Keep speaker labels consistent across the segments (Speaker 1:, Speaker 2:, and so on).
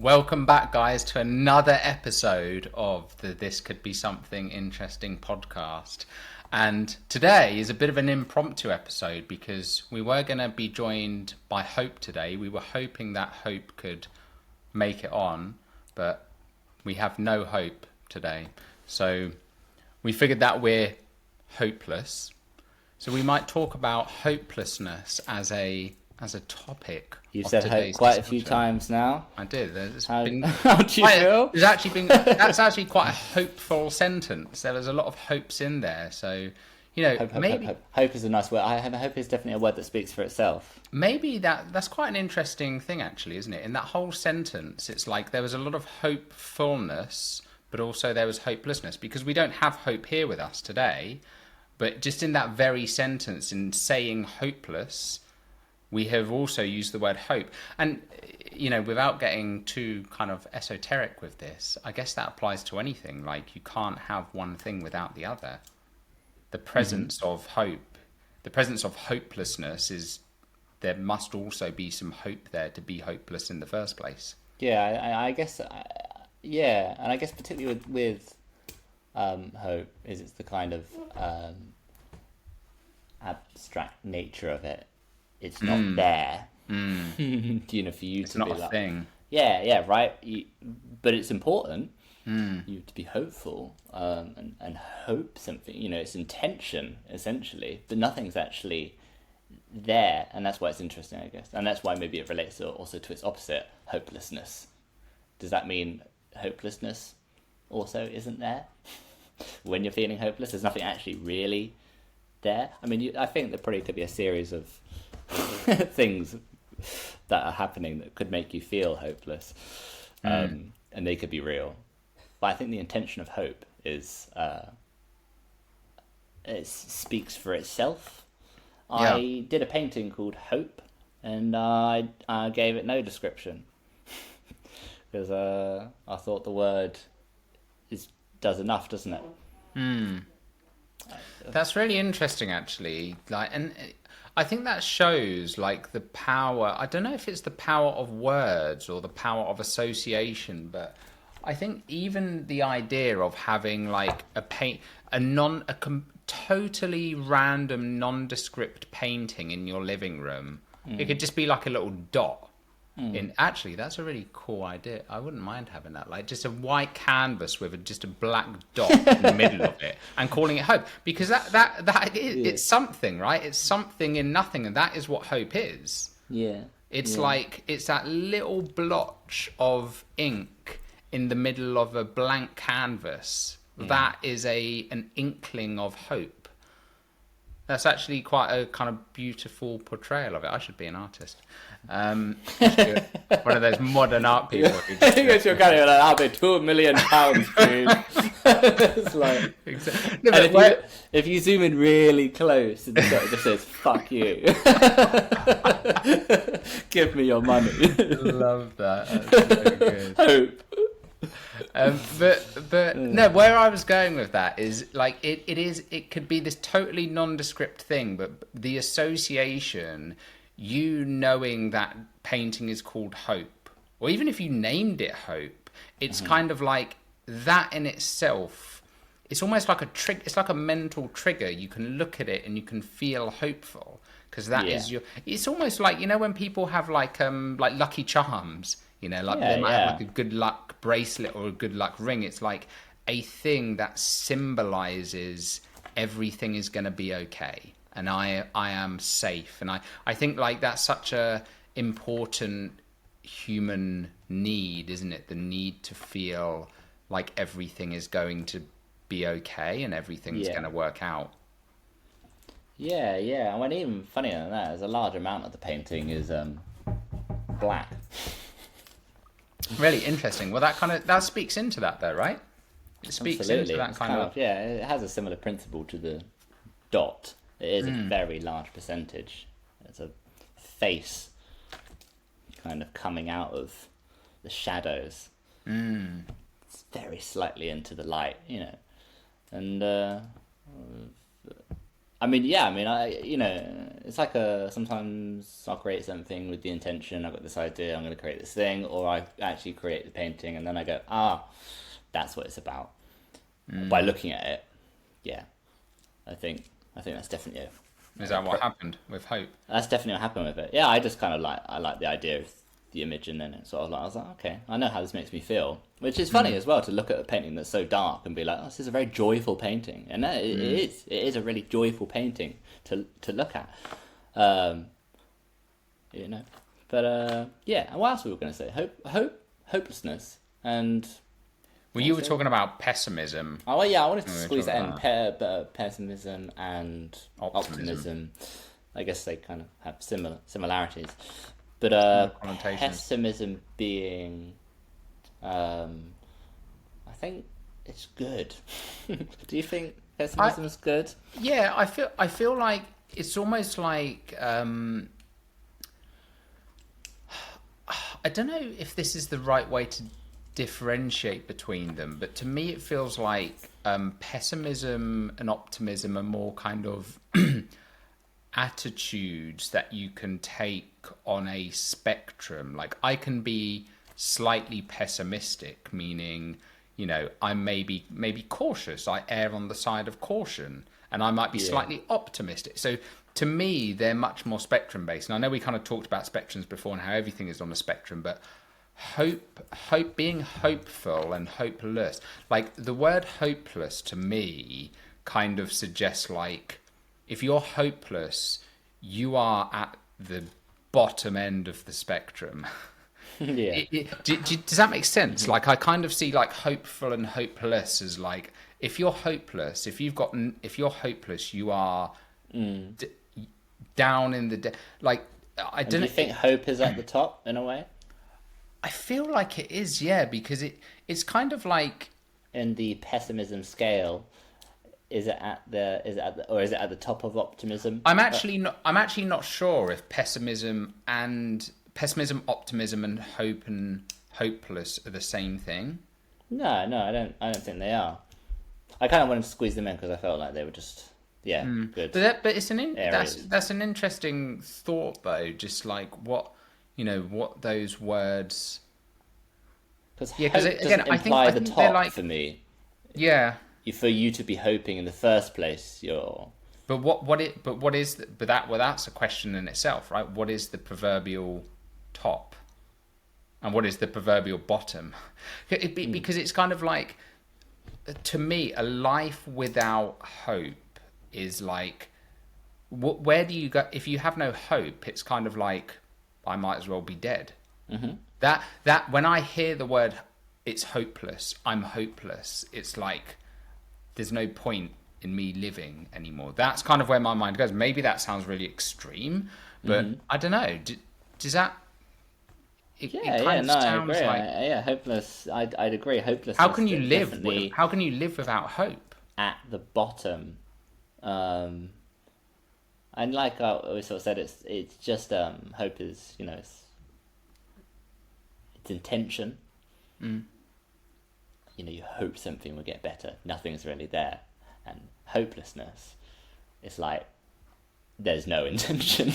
Speaker 1: Welcome back, guys, to another episode of the This Could Be Something Interesting podcast. And today is a bit of an impromptu episode because we were going to be joined by Hope today. We were hoping that Hope could make it on, but we have no hope today. So we figured that we're hopeless. So we might talk about hopelessness as a topic.
Speaker 2: You've said hope quite a few times now.
Speaker 1: I did.
Speaker 2: How do you feel?
Speaker 1: That's actually quite a hopeful sentence. There was a lot of hopes in there. So,
Speaker 2: hope is a nice word. Hope is definitely a word that speaks for itself.
Speaker 1: Maybe that's quite an interesting thing, actually, isn't it? In that whole sentence, it's like there was a lot of hopefulness, but also there was hopelessness, because we don't have Hope here with us today. But just in that very sentence, in saying hopeless, we have also used the word hope. And, without getting too kind of esoteric with this, I guess that applies to anything. Like, you can't have one thing without the other. The presence of hope, the presence of hopelessness is, there must also be some hope there to be hopeless in the first place.
Speaker 2: Yeah, I guess, and I guess particularly with hope, is it's the kind of abstract nature of it. It's not there, for you
Speaker 1: it's
Speaker 2: to
Speaker 1: not
Speaker 2: be
Speaker 1: a
Speaker 2: like,
Speaker 1: thing.
Speaker 2: Yeah, right. But it's important. You to be hopeful and hope something. It's intention essentially, but nothing's actually there, and that's why it's interesting, I guess, and that's why maybe it relates also to its opposite, hopelessness. Does that mean hopelessness also isn't there? When you're feeling hopeless, there's nothing actually really there. I mean, I think there probably could be a series of things that are happening that could make you feel hopeless, and they could be real. But I think the intention of hope is it speaks for itself. Yeah. I did a painting called Hope, and I gave it no description because I thought the word does enough, doesn't it?
Speaker 1: That's really interesting, actually. And I think that shows like the power. I don't know if it's the power of words or the power of association, but I think even the idea of having like totally random nondescript painting in your living room, it could just be like a little dot. Actually, that's a really cool idea. I wouldn't mind having that, like just a white canvas with just a black dot in the middle of it, and calling it hope, because it's something, right? It's something in nothing, and that is what hope is.
Speaker 2: Yeah,
Speaker 1: it's like it's that little blotch of ink in the middle of a blank canvas. That is an inkling of hope. That's actually quite a kind of beautiful portrayal of it. I should be an artist. One of those modern art people.
Speaker 2: I'll be £2 million, please. It's like,
Speaker 1: no, but
Speaker 2: if you zoom in really close, it just says "fuck you." Give me your money.
Speaker 1: Love that. That's so good.
Speaker 2: Hope.
Speaker 1: But no, where I was going with that is like it could be this totally nondescript thing, but the association, you knowing that painting is called Hope, or even if you named it Hope, it's kind of like that in itself. It's almost like it's like a mental trigger. You can look at it and you can feel hopeful, because that is it's almost like, when people have like Lucky Charms. They might have like a good luck bracelet or a good luck ring. It's like a thing that symbolizes everything is going to be okay, and I am safe. And I think like that's such a important human need, isn't it? The need to feel like everything is going to be okay and everything's going to work out.
Speaker 2: Yeah. And when even funnier than that, there's a large amount of the painting is black.
Speaker 1: Really interesting. Well, that speaks into that, though, right? It speaks
Speaker 2: Absolutely.
Speaker 1: into that
Speaker 2: it's
Speaker 1: kind of...
Speaker 2: Yeah, it has a similar principle to the dot. It is a very large percentage. It's a face kind of coming out of the shadows. It's very slightly into the light, And it's like sometimes I'll create something with the intention, I've got this idea, I'm going to create this thing, or I actually create the painting and then I go, that's what it's about. By looking at it, yeah, I think that's definitely it.
Speaker 1: Is that what happened with Hope?
Speaker 2: That's definitely what happened with it. Yeah, I just kind of I like the idea of the image, and then it's sort of like I was like, okay, I know how this makes me feel, which is funny as well to look at a painting that's so dark and be like, oh, this is a very joyful painting, and it is a really joyful painting to look at, you know. But yeah, and what else were we going to say? Hopelessness, and
Speaker 1: well, you were talking about pessimism.
Speaker 2: oh yeah, I wanted to squeeze that in. Pessimism and optimism. I guess they kind of have similarities. But pessimism being, I think it's good. Do you think pessimism is good?
Speaker 1: Yeah, I feel like it's almost like I don't know if this is the right way to differentiate between them, but to me it feels like pessimism and optimism are more kind of attitudes that you can take on a spectrum. Like I can be slightly pessimistic, meaning, you know, I'm maybe cautious. I err on the side of caution, and I might be slightly optimistic. So to me, they're much more spectrum based. And I know we kind of talked about spectrums before and how everything is on a spectrum, but hope, being hopeful and hopeless, like the word hopeless to me kind of suggests like, if you're hopeless, you are at the bottom end of the spectrum.
Speaker 2: Yeah.
Speaker 1: Does that make sense? Like I kind of see like hopeful and hopeless as like, if you're hopeless, if you're hopeless, you are down in the like. I don't.
Speaker 2: Do you think hope is at the top in a way?
Speaker 1: I feel like it is, yeah, because it's kind of like
Speaker 2: in the pessimism scale. Is it at the top of optimism?
Speaker 1: I'm actually not sure if pessimism, optimism, and hope and hopeless are the same thing.
Speaker 2: No, I don't think they are. I kind of wanted to squeeze them in because I felt like they were just good.
Speaker 1: But it's that's an interesting thought though. Just like what those words.
Speaker 2: Because again, I think the top like, for me.
Speaker 1: Yeah.
Speaker 2: For you to be hoping in the first place, you're.
Speaker 1: But that's a question in itself, right? What is the proverbial top, and what is the proverbial bottom? Because it's kind of like, to me, a life without hope is like, where do you go if you have no hope? It's kind of like, I might as well be dead.
Speaker 2: Mm-hmm.
Speaker 1: That when I hear the word, it's hopeless. I'm hopeless. It's like, there's no point in me living anymore. That's kind of where my mind goes. Maybe that sounds really extreme, but I don't know. Does that?
Speaker 2: I agree. Hopeless. I'd agree. Hopeless.
Speaker 1: How can you live? How can you live without hope?
Speaker 2: At the bottom, and like we sort of said, it's just hope is it's intention. You hope something will get better. Nothing's really there. And hopelessness, it's like, there's no intention.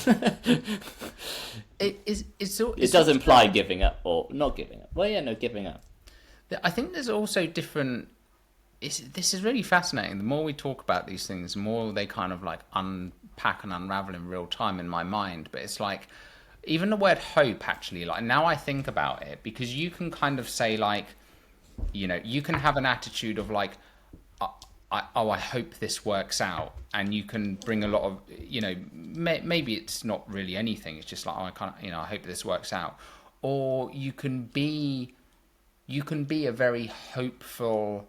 Speaker 2: It does imply giving up or not giving up. Well, yeah, no, giving up.
Speaker 1: I think there's also different... This is really fascinating. The more we talk about these things, the more they kind of like unpack and unravel in real time in my mind. But it's like, even the word hope actually, like now I think about it, because you can kind of say like, you can have an attitude of like, I hope this works out, and you can bring a lot of, maybe it's not really anything. It's just like, I hope this works out, or you can be a very hopeful,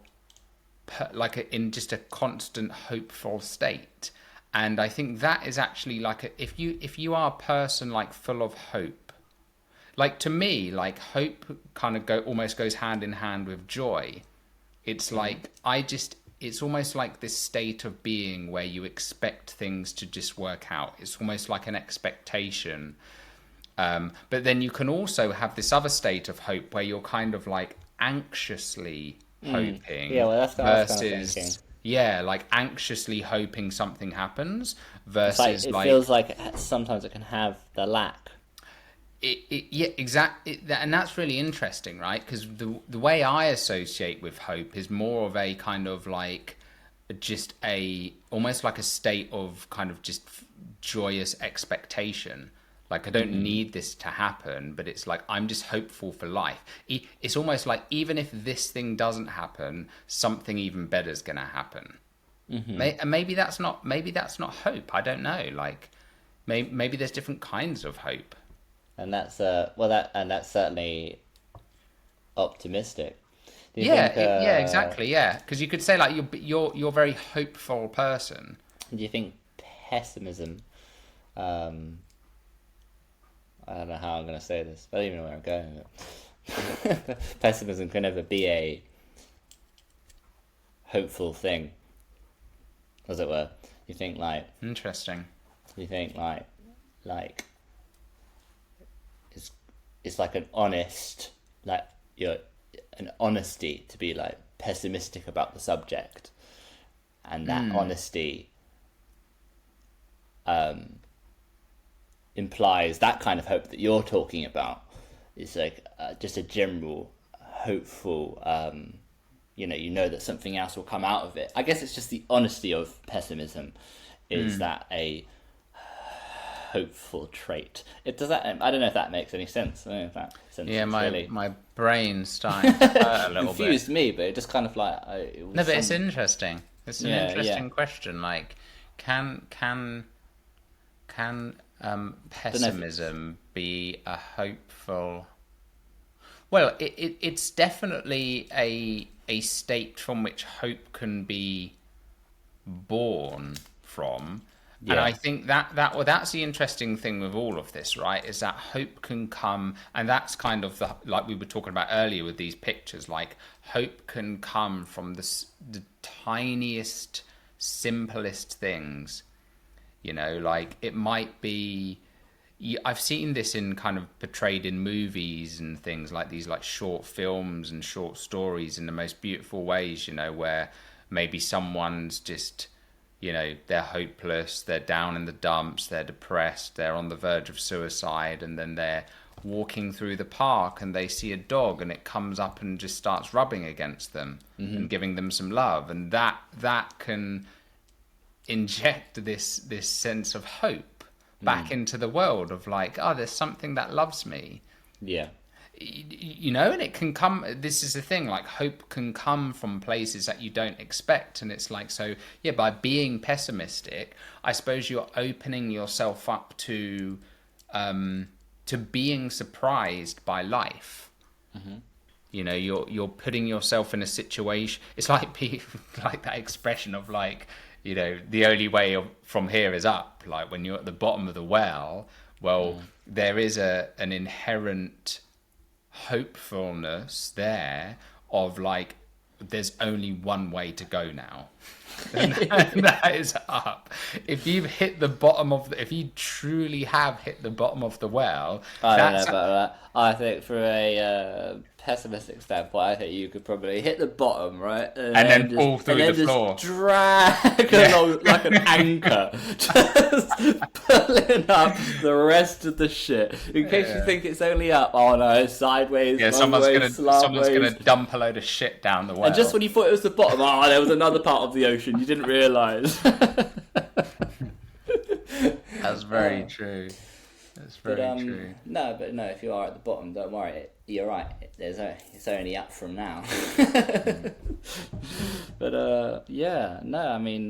Speaker 1: in just a constant hopeful state. And I think that is actually like if you are a person like full of hope. Like to me, like hope kind of almost goes hand in hand with joy. It's like it's almost like this state of being where you expect things to just work out. It's almost like an expectation. But then you can also have this other state of hope where you're kind of like anxiously hoping.
Speaker 2: Yeah, well, that's what I was kind of thinking.
Speaker 1: Yeah, like anxiously hoping something happens
Speaker 2: It's like
Speaker 1: versus
Speaker 2: it
Speaker 1: like
Speaker 2: feels like sometimes it can have the lack.
Speaker 1: yeah, exactly, and that's really interesting, right? Because the way I associate with hope is more of a kind of like just a almost like a state of kind of just joyous expectation. Like I don't need this to happen, but it's like I'm just hopeful for life. It's almost like even if this thing doesn't happen, something even better is going to happen. And maybe that's not hope. I don't know. Like maybe there's different kinds of hope.
Speaker 2: And that's that's certainly optimistic. Do you
Speaker 1: Yeah,
Speaker 2: think
Speaker 1: yeah, exactly. Yeah, because you could say like you're a very hopeful person.
Speaker 2: do you think pessimism, um I don't know how I'm going to say this, but I don't even know where I'm going with it. Pessimism can never be a hopeful thing, as it were. You think like
Speaker 1: Interesting.
Speaker 2: you think like it's it's like an honest, like you're an honesty to be like pessimistic about the subject, and that honesty implies that kind of hope that you're talking about. It's like just a general hopeful, you know that something else will come out of it. I guess it's just the honesty of pessimism. Is that a hopeful trait? It does that. I don't know if that makes any sense. I don't know if that sense
Speaker 1: Yeah,
Speaker 2: is really
Speaker 1: my brain's starting to hurt a little
Speaker 2: confused
Speaker 1: bit.
Speaker 2: me, but it just kind of like it was
Speaker 1: No, but it's interesting. It's an
Speaker 2: yeah, yeah.
Speaker 1: interesting question. Like, can
Speaker 2: Don't know if it's,
Speaker 1: pessimism be a hopeful? Well, it's definitely a state from which hope can be born from. And
Speaker 2: yeah,
Speaker 1: I think well, that's the interesting thing with all of this, right? Is that hope can come, and that's kind of like we were talking about earlier with these pictures. Like hope can come from the tiniest, simplest things. You know, like it might be. I've seen this in kind of portrayed in movies and things like these, like short films and short stories in the most beautiful ways. You know, where maybe someone's just, you know, they're hopeless, they're down in the dumps, they're depressed, they're on the verge of suicide, and then they're walking through the park and they see a dog and it comes up and just starts rubbing against them and giving them some love, and that can inject this sense of hope back into the world of like, oh, there's something that loves me.
Speaker 2: yeah,
Speaker 1: You know, and it can come, this is the thing, like hope can come from places that you don't expect. And it's like, so yeah, by being pessimistic, I suppose you're opening yourself up to being surprised by life. You know, you're putting yourself in a situation. It's like like that expression of like, you know, the only way from here is up. Like when you're at the bottom of the well, well, there is an inherent hopefulness there of like, there's only one way to go now. And that is up. If you've hit the bottom of if you truly have hit the bottom of the well,
Speaker 2: I don't know
Speaker 1: that's
Speaker 2: about that. I think from a pessimistic standpoint, I think you could probably hit the bottom, right,
Speaker 1: and then fall through the floor.
Speaker 2: drag along like an anchor, just pulling up the rest of the shit. In case you think it's only up, oh no, it's sideways.
Speaker 1: Yeah, someone's gonna dump a load of shit down the well.
Speaker 2: And just when you thought it was the bottom, oh, there was another part of the ocean you didn't realise.
Speaker 1: That's very true. That's very true.
Speaker 2: No, but no, if you are at the bottom, don't worry. You're right. It's only up from now. But yeah, no, I mean,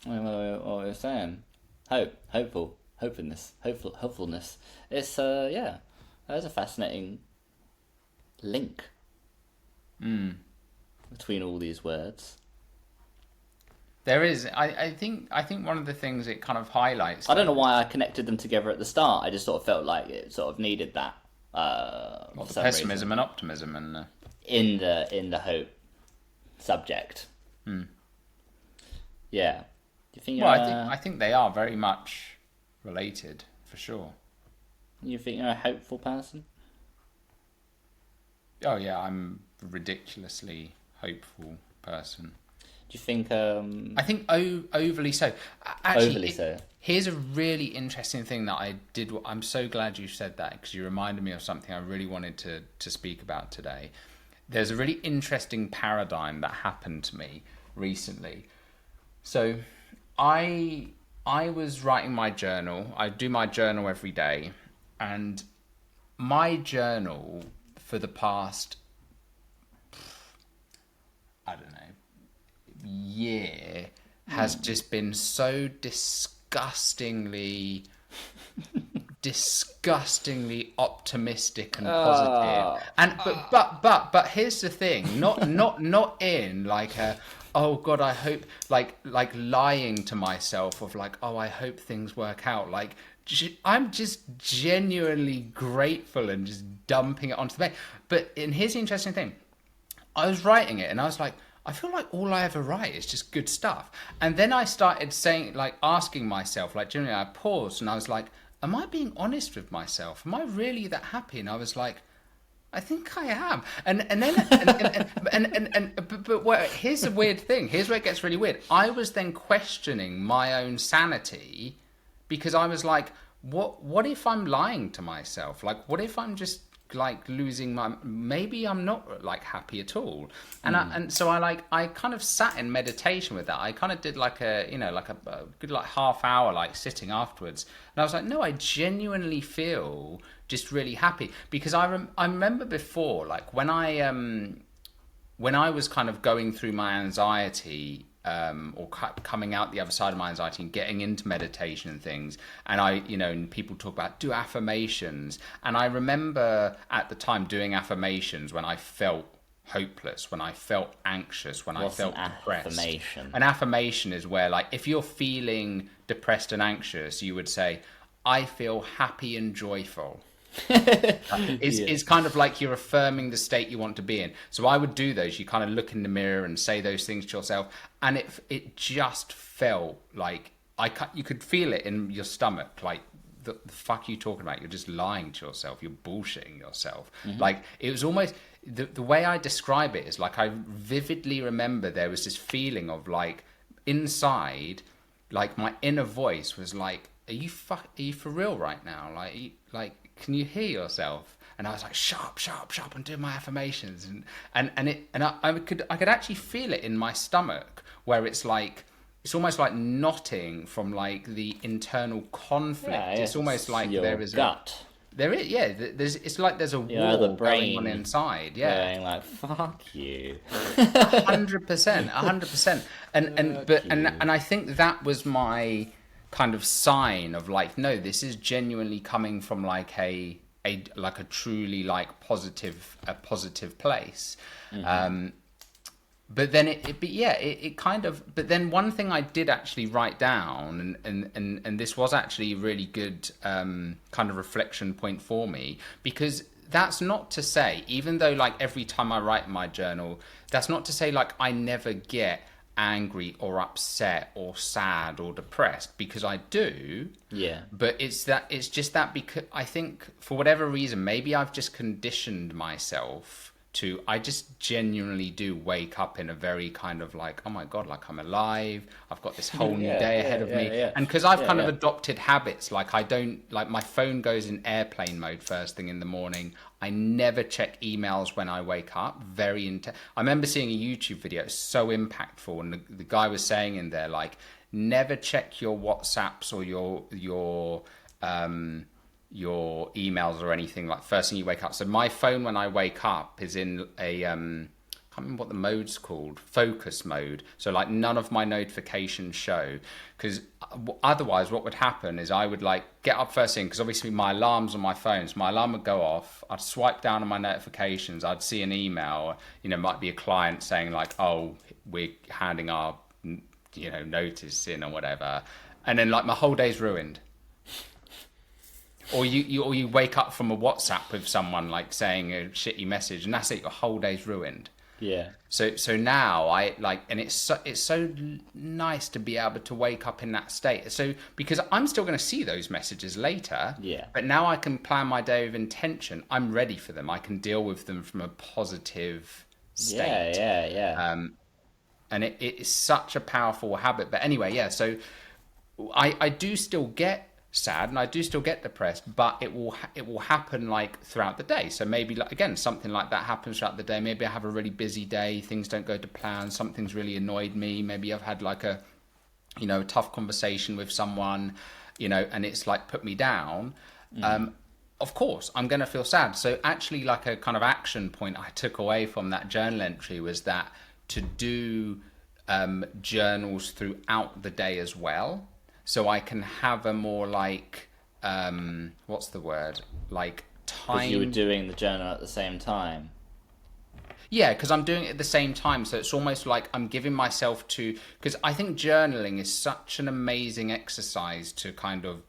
Speaker 2: what were we saying? Hopefulness. It's yeah, there's a fascinating link between all these words.
Speaker 1: There is. I think one of the things it kind of highlights.
Speaker 2: I don't know why I connected them together at the start. I just sort of felt like it sort of needed that.
Speaker 1: The pessimism and optimism and
Speaker 2: in the hope subject. Yeah. Do you think?
Speaker 1: Well, I think they are very much related for sure.
Speaker 2: You think you're a hopeful person?
Speaker 1: Oh yeah, I'm ridiculously hopeful person.
Speaker 2: Do you think
Speaker 1: I think overly so. Actually,
Speaker 2: overly so?
Speaker 1: here's a really interesting thing that I did. I'm so glad you said that, because you reminded me of something I really wanted to speak about today. There's a really interesting paradigm that happened to me recently. So I was writing my journal. I do my journal every day, and my journal for the past, I don't know, year has just been so disgustingly optimistic and positive. And but here's the thing, not in like a, oh god, I hope, like lying to myself of like, oh, I hope things work out. Like, I'm just genuinely grateful and just dumping it onto the bank. And here's the interesting thing, I was writing it and I was like, I feel like all I ever write is just good stuff. And then I started saying, like, asking myself, like, generally I paused and I was like, am I being honest with myself? Am I really that happy? And I was like, I think I am. But here's the weird thing. Here's where it gets really weird. I was then questioning my own sanity, because I was like, what if I'm lying to myself? Like, what if I'm just like losing maybe I'm not like happy at all. And so I kind of sat in meditation with that. I kind of did like a, like a good like half hour like sitting afterwards, and I was like, no, I genuinely feel just really happy, because I remember before, like when I was kind of going through my anxiety, or coming out the other side of my anxiety and getting into meditation and things, and and people talk about do affirmations, and I remember at the time doing affirmations when I felt hopeless, when I felt anxious, when I felt depressed.
Speaker 2: Affirmation?
Speaker 1: An affirmation is where, like, if you're feeling depressed and anxious, you would say, I feel happy and joyful. It's kind of like you're affirming the state you want to be in. So I would do those. You kind of look in the mirror and say those things to yourself, and it just felt like you could feel it in your stomach. Like, the fuck are you talking about? You're just lying to yourself. You're bullshitting yourself. Mm-hmm. Like, it was almost the way I describe it is like, I vividly remember there was this feeling of like inside, like my inner voice was like, are you for real right now? Like, can you hear yourself? And I was like, sharp, and doing my affirmations, and I could actually feel it in my stomach, where it's like, it's almost like knotting from like the internal conflict.
Speaker 2: Yeah,
Speaker 1: it's almost like there is
Speaker 2: gut.
Speaker 1: It's like there's a war
Speaker 2: the brain
Speaker 1: going on inside. Yeah,
Speaker 2: going like, fuck you.
Speaker 1: 100%. And I think that was my kind of sign of like, no, this is genuinely coming from like a truly like positive place. Mm-hmm. But then but then one thing I did actually write down, and this was actually a really good kind of reflection point for me, because that's not to say, even though like every time I write in my journal, that's not to say like I never get angry or upset or sad or depressed, because I do.
Speaker 2: Yeah.
Speaker 1: But it's just that because I think for whatever reason, maybe I've just conditioned myself to, I just genuinely do wake up in a very kind of like, oh my God, like I'm alive. I've got this whole new day ahead of me. Yeah. And because I've kind of adopted habits, like I don't, like my phone goes in airplane mode first thing in the morning. I never check emails when I wake up. Very intense. I remember seeing a YouTube video, it's so impactful. And the guy was saying in there, like, never check your WhatsApps or your emails or anything like first thing you wake up. So my phone when I wake up is in a I can't remember what the mode's called, focus mode. So like none of my notifications show, because otherwise what would happen is I would like get up first thing, because obviously my alarm's on my phone, so my alarm would go off, I'd swipe down on my notifications, I'd see an email, might be a client saying like, oh, we're handing our notice in or whatever, and then like my whole day's ruined. Or you wake up from a WhatsApp with someone like saying a shitty message, and that's it. Your whole day's ruined.
Speaker 2: Yeah.
Speaker 1: So now I like, and it's so nice to be able to wake up in that state. So because I'm still going to see those messages later.
Speaker 2: Yeah. But
Speaker 1: now I can plan my day with intention. I'm ready for them. I can deal with them from a positive
Speaker 2: Yeah,
Speaker 1: state.
Speaker 2: yeah, yeah.
Speaker 1: And it is such a powerful habit. But anyway, yeah, so I do still get sad and I do still get depressed, but it will happen like throughout the day. So maybe like, again, something like that happens throughout the day. Maybe I have a really busy day, things don't go to plan, something's really annoyed me. Maybe I've had like a tough conversation with someone, and it's like put me down. Of course, I'm going to feel sad. So actually, like a kind of action point I took away from that journal entry was that to do journals throughout the day as well, so I can have a more like what's the word, like
Speaker 2: Because you were
Speaker 1: time.
Speaker 2: doing the journal at the same time.
Speaker 1: Yeah, because I'm doing it at the same time. So it's almost like I'm giving myself to, because I think journaling is such an amazing exercise to kind of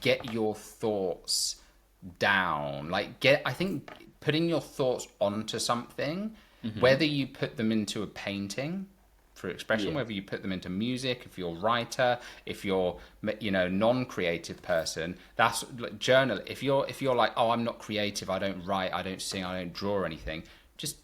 Speaker 1: get your thoughts down. I think putting your thoughts onto something, whether you put them into a painting for expression,
Speaker 2: Yeah.
Speaker 1: whether you put them into music, if you're a writer, if you're, non-creative person, that's like journal. If you're like, oh, I'm not creative, I don't write, I don't sing, I don't draw anything, just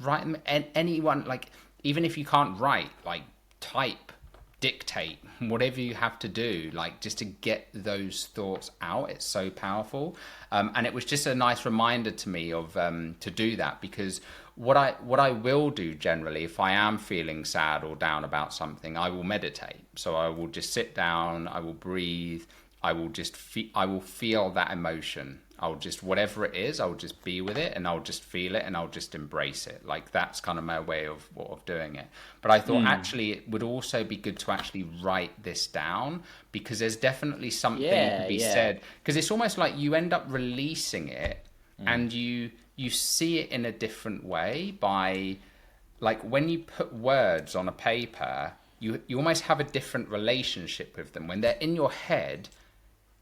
Speaker 1: write them. And anyone, like, even if you can't write, like, type, dictate, whatever you have to do, like, just to get those thoughts out. It's so powerful. And it was just a nice reminder to me of to do that, because what I will do generally, if I am feeling sad or down about something, I will meditate. So I will just sit down, I will breathe, I will feel that emotion. I'll just, whatever it is, I'll just be with it, and I'll just feel it, and I'll just embrace it. Like, that's kind of my way of doing it. But I thought actually it would also be good to actually write this down, because there's definitely something to
Speaker 2: Yeah,
Speaker 1: be
Speaker 2: yeah.
Speaker 1: said, because it's almost like you end up releasing it, and you see it in a different way by, like, when you put words on a paper, you almost have a different relationship with them. When they're in your head,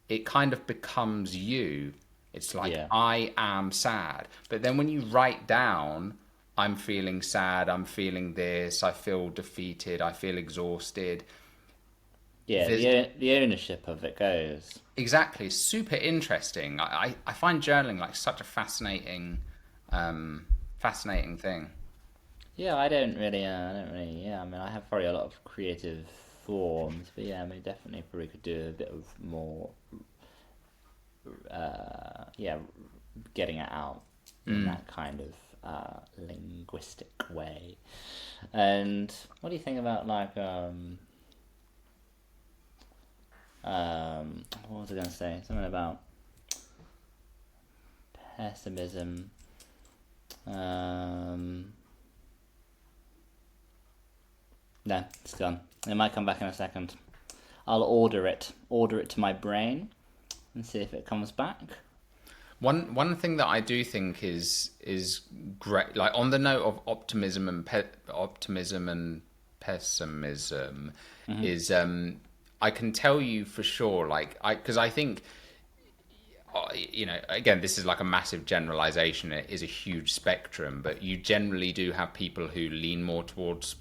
Speaker 1: it kind of becomes you. It's like,
Speaker 2: Yeah.
Speaker 1: I am sad. But then when you write down, I'm feeling sad, I'm feeling this, I feel defeated, I feel exhausted.
Speaker 2: Yeah,
Speaker 1: There's,
Speaker 2: the ownership of it goes.
Speaker 1: exactly, super interesting. I find journaling like such a fascinating thing.
Speaker 2: Yeah, I don't really, yeah, I mean, I have probably a lot of creative forms, but yeah, I mean, definitely probably could do a bit of more, yeah, getting it out in that kind of linguistic way. And what do you think about like, what was I going to say? Something about pessimism. No, it's gone. It might come back in a second. I'll order it to my brain, and see if it comes back.
Speaker 1: One thing that I do think is great, like on the note of optimism and pessimism, is I can tell you for sure, like, because I think, again, this is like a massive generalization. It is a huge spectrum, but you generally do have people who lean more towards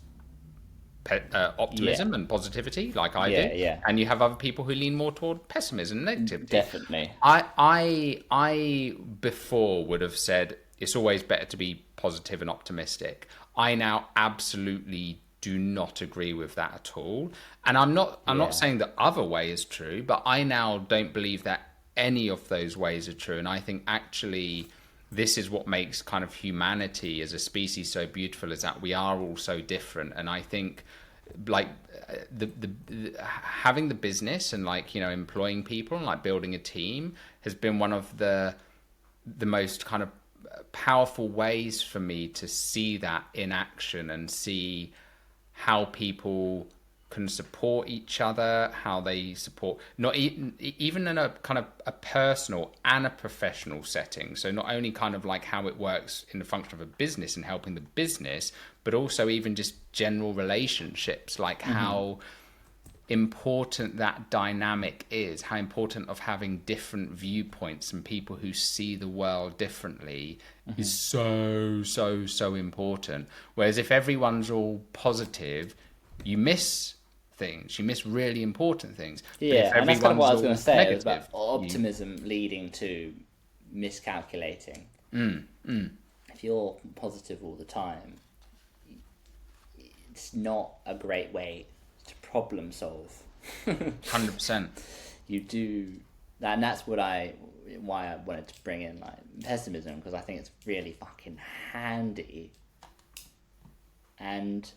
Speaker 2: Yeah,
Speaker 1: optimism and positivity, like I do,
Speaker 2: yeah, yeah,
Speaker 1: and you have other people who lean more toward pessimism and negativity.
Speaker 2: definitely.
Speaker 1: I before would have said it's always better to be positive and optimistic. I now absolutely do not agree with that at all, and I'm not
Speaker 2: Yeah,
Speaker 1: saying the other way is true, but I now don't believe that any of those ways are true, and I think actually this is what makes kind of humanity as a species so beautiful, is that we are all so different. And I think, like, the having the business and, like, employing people and like building a team has been one of the most kind of powerful ways for me to see that in action and see how people can support each other, how they support, not even in a kind of a personal and a professional setting. So not only kind of like how it works in the function of a business and helping the business, but also even just general relationships, like how important that dynamic is, how important of having different viewpoints and people who see the world differently is so important. Whereas if everyone's all positive, you miss things, you miss really important things. But if
Speaker 2: yeah, and that's kind of what
Speaker 1: everyone's
Speaker 2: I was going
Speaker 1: all
Speaker 2: to say. It was about
Speaker 1: negative, you
Speaker 2: optimism leading to miscalculating. if you're positive all the time, it's not a great way to problem solve.
Speaker 1: 100%.
Speaker 2: You do that, and that's why I wanted to bring in like pessimism, because I think it's really fucking handy. And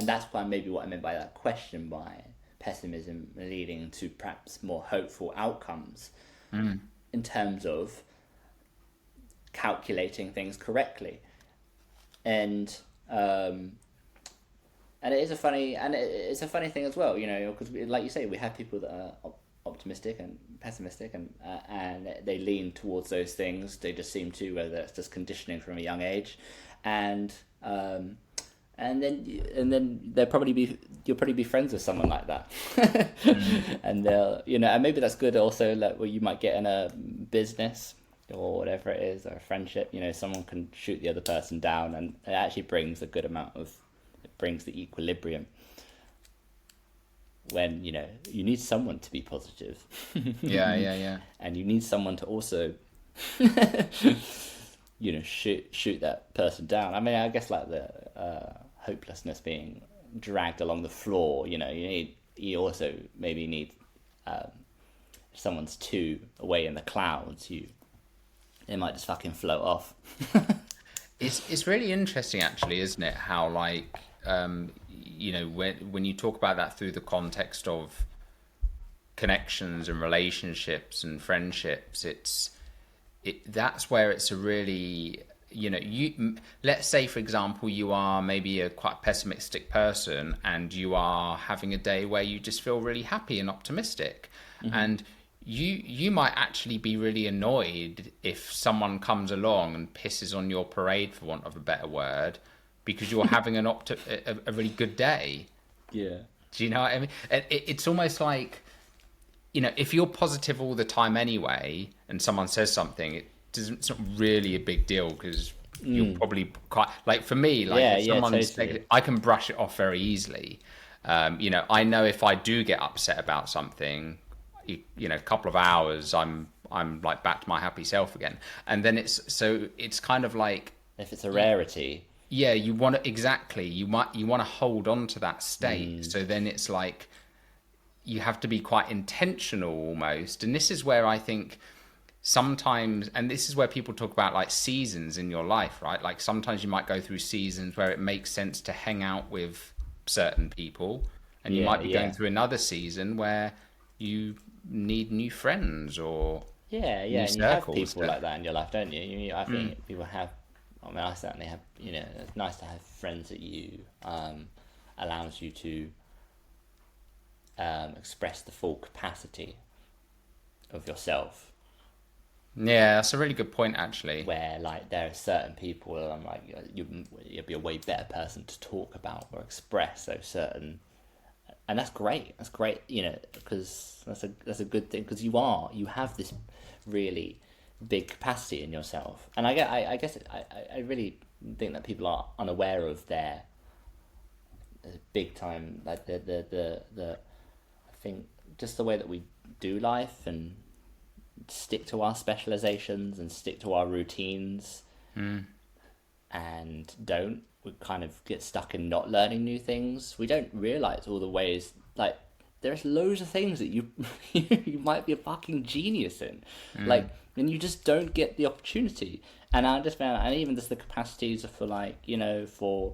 Speaker 2: that's why maybe what I meant by that question, by pessimism leading to perhaps more hopeful outcomes in terms of calculating things correctly. And it's a funny thing as well, you know, because like you say, we have people that are optimistic and pessimistic, and they lean towards those things. They just seem to, whether it's just conditioning from a young age, and then you'll probably be friends with someone like that, and they'll, you know, and maybe that's good also, like where you might get in a business or whatever it is, or a friendship, you know, someone can shoot the other person down, and it actually brings a good amount of, it brings the equilibrium when, you know, you need someone to be positive.
Speaker 1: Yeah.
Speaker 2: And you need someone to also you know, shoot that person down. I mean, I guess like the hopelessness being dragged along the floor, you know, you also maybe need if someone's too away in the clouds, they might just fucking float off.
Speaker 1: It's really interesting, actually, isn't it? How, like, you know, when you talk about that through the context of connections and relationships and friendships, that's where it's a really, you know, let's say, for example, you are maybe a quite pessimistic person, and you are having a day where you just feel really happy and optimistic, and you might actually be really annoyed if someone comes along and pisses on your parade, for want of a better word, because you're having a really good day.
Speaker 2: Yeah.
Speaker 1: Do you know what I mean? It's almost like, you know, if you're positive all the time anyway, and someone says something, it's not really a big deal, because you're probably quite, like, for me, like, if someone's
Speaker 2: totally.
Speaker 1: I can brush it off very easily. You know, I know if I do get upset about something, you know, a couple of hours, I'm like back to my happy self again. And then it's kind of like,
Speaker 2: if it's a rarity,
Speaker 1: yeah, you want to hold on to that state. So then it's like, you have to be quite intentional almost. And this is where I think sometimes, and this is where people talk about like seasons in your life, right? Like sometimes you might go through seasons where it makes sense to hang out with certain people, and you might be going through another season where you need new friends or new
Speaker 2: and you have
Speaker 1: circles
Speaker 2: people like that in your life, don't you? I think people have, I mean, I certainly have, you know, it's nice to have friends that you allows you to express the full capacity of yourself.
Speaker 1: Yeah, that's a really good point, actually.
Speaker 2: Where, like, there are certain people, I'm like, you'll be a way better person to talk about or express those certain, and that's great. That's great, you know, because that's a good thing, because you have this really big capacity in yourself, and I guess I really think that people are unaware of their big time, like the I think just the way that we do life and stick to our specializations and stick to our routines, and we kind of get stuck in not learning new things. We don't realize all the ways, like, there's loads of things that you you might be a fucking genius in, like, and you just don't get the opportunity. And I just found, and even just the capacities for, like, you know, for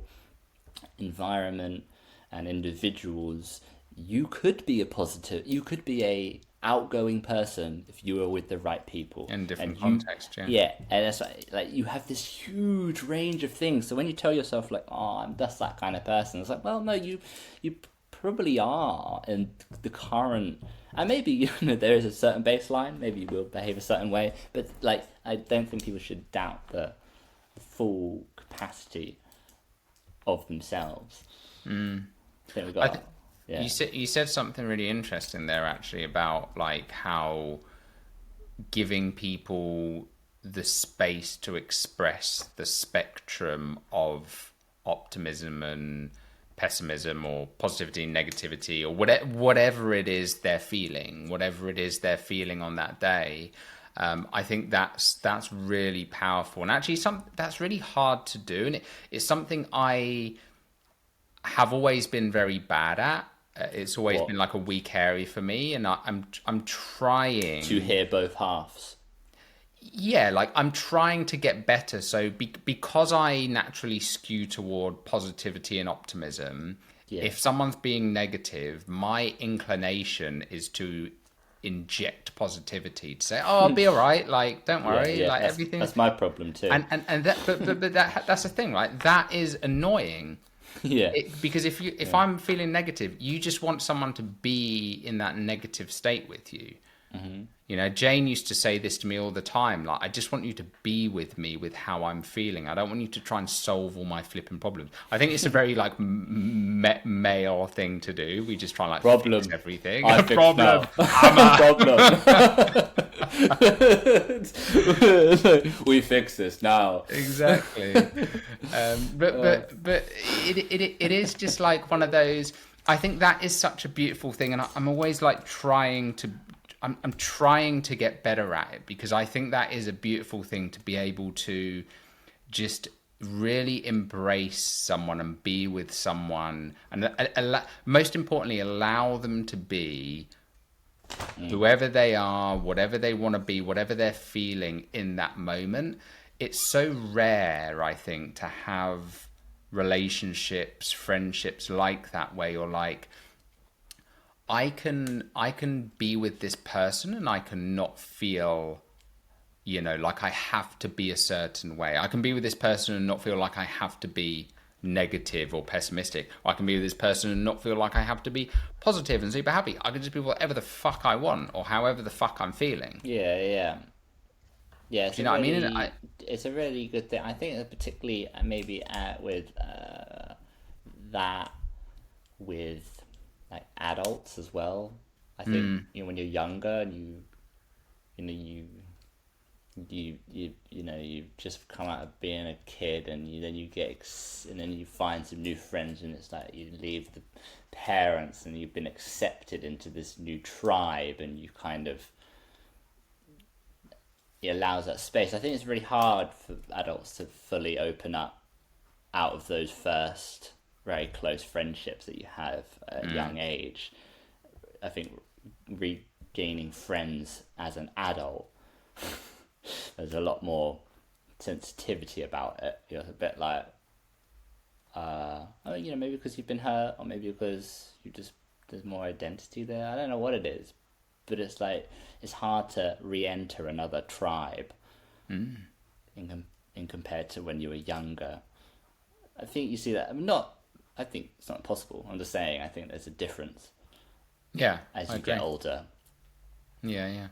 Speaker 2: environment and individuals, you could be a outgoing person if you were with the right people
Speaker 1: In different contexts,
Speaker 2: and that's like you have this huge range of things. So when you tell yourself, like, oh, I'm just that kind of person, it's like, well, no, you probably are in the current, and maybe, you know, there is a certain baseline, maybe you will behave a certain way, but, like, I don't think people should doubt the full capacity of themselves. I think we got
Speaker 1: Yeah. You said something really interesting there, actually, about, like, how giving people the space to express the spectrum of optimism and pessimism, or positivity and negativity, or whatever it is they're feeling on that day. I think that's really powerful, and actually that's really hard to do, and it's something I have always been very bad at. It's always
Speaker 2: What?
Speaker 1: been like a weak area for me, and I'm
Speaker 2: To
Speaker 1: trying.
Speaker 2: hear both halves.
Speaker 1: Yeah, like I'm trying to get better. So because I naturally skew toward positivity and optimism,
Speaker 2: Yeah.
Speaker 1: if someone's being negative, my inclination is to inject positivity to say, "Oh, I'll be all right. Like, don't
Speaker 2: Yeah,
Speaker 1: worry.
Speaker 2: yeah.
Speaker 1: Like
Speaker 2: That's
Speaker 1: everything."
Speaker 2: that's my problem too.
Speaker 1: And that, but that's the thing, right? That is annoying.
Speaker 2: Yeah.
Speaker 1: Because if
Speaker 2: Yeah.
Speaker 1: I'm feeling negative, you just want someone to be in that negative state with you. You know, Jane used to say this to me all the time. Like, I just want you to be with me with how I'm feeling. I don't want you to try and solve all my flipping problems. I think it's a very like male thing to do. We just try and like fix
Speaker 2: Problem.
Speaker 1: everything.
Speaker 2: I fix
Speaker 1: Problem.
Speaker 2: now.
Speaker 1: Hammer.
Speaker 2: Problem. We fix this now.
Speaker 1: Exactly. But it is just like one of those. I think that is such a beautiful thing, and I'm always like trying to. I'm trying to get better at it, because I think that is a beautiful thing to be able to just really embrace someone and be with someone, and most importantly, allow them to be whoever they are, whatever they want to be, whatever they're feeling in that moment. It's so rare, I think, to have relationships, friendships like that, where you're like, I can be with this person and I can not feel, you know, like I have to be a certain way. I can be with this person and not feel like I have to be negative or pessimistic. Or I can be with this person and not feel like I have to be positive and super happy. I can just be whatever the fuck I want, or however the fuck I'm feeling.
Speaker 2: Yeah, yeah. Yeah,
Speaker 1: Do you know what I mean? And
Speaker 2: it's a really good thing. I think that particularly maybe with that with like adults as well. I think when you're younger and you know you just come out of being a kid, and then you get and then you find some new friends, and it's like you leave the parents and you've been accepted into this new tribe, and you kind of, it allows that space. I think it's really hard for adults to fully open up out of those first very close friendships that you have at a young age. I think regaining friends as an adult, there's a lot more sensitivity about it. You're a bit like, maybe because you've been hurt, or maybe because there's more identity there. I don't know what it is, but it's like it's hard to re-enter another tribe in compared to when you were younger. I think you see that. I think it's not possible. I'm just saying. I think there's a difference.
Speaker 1: yeah,
Speaker 2: As
Speaker 1: I
Speaker 2: you
Speaker 1: agree.
Speaker 2: get older.
Speaker 1: Yeah.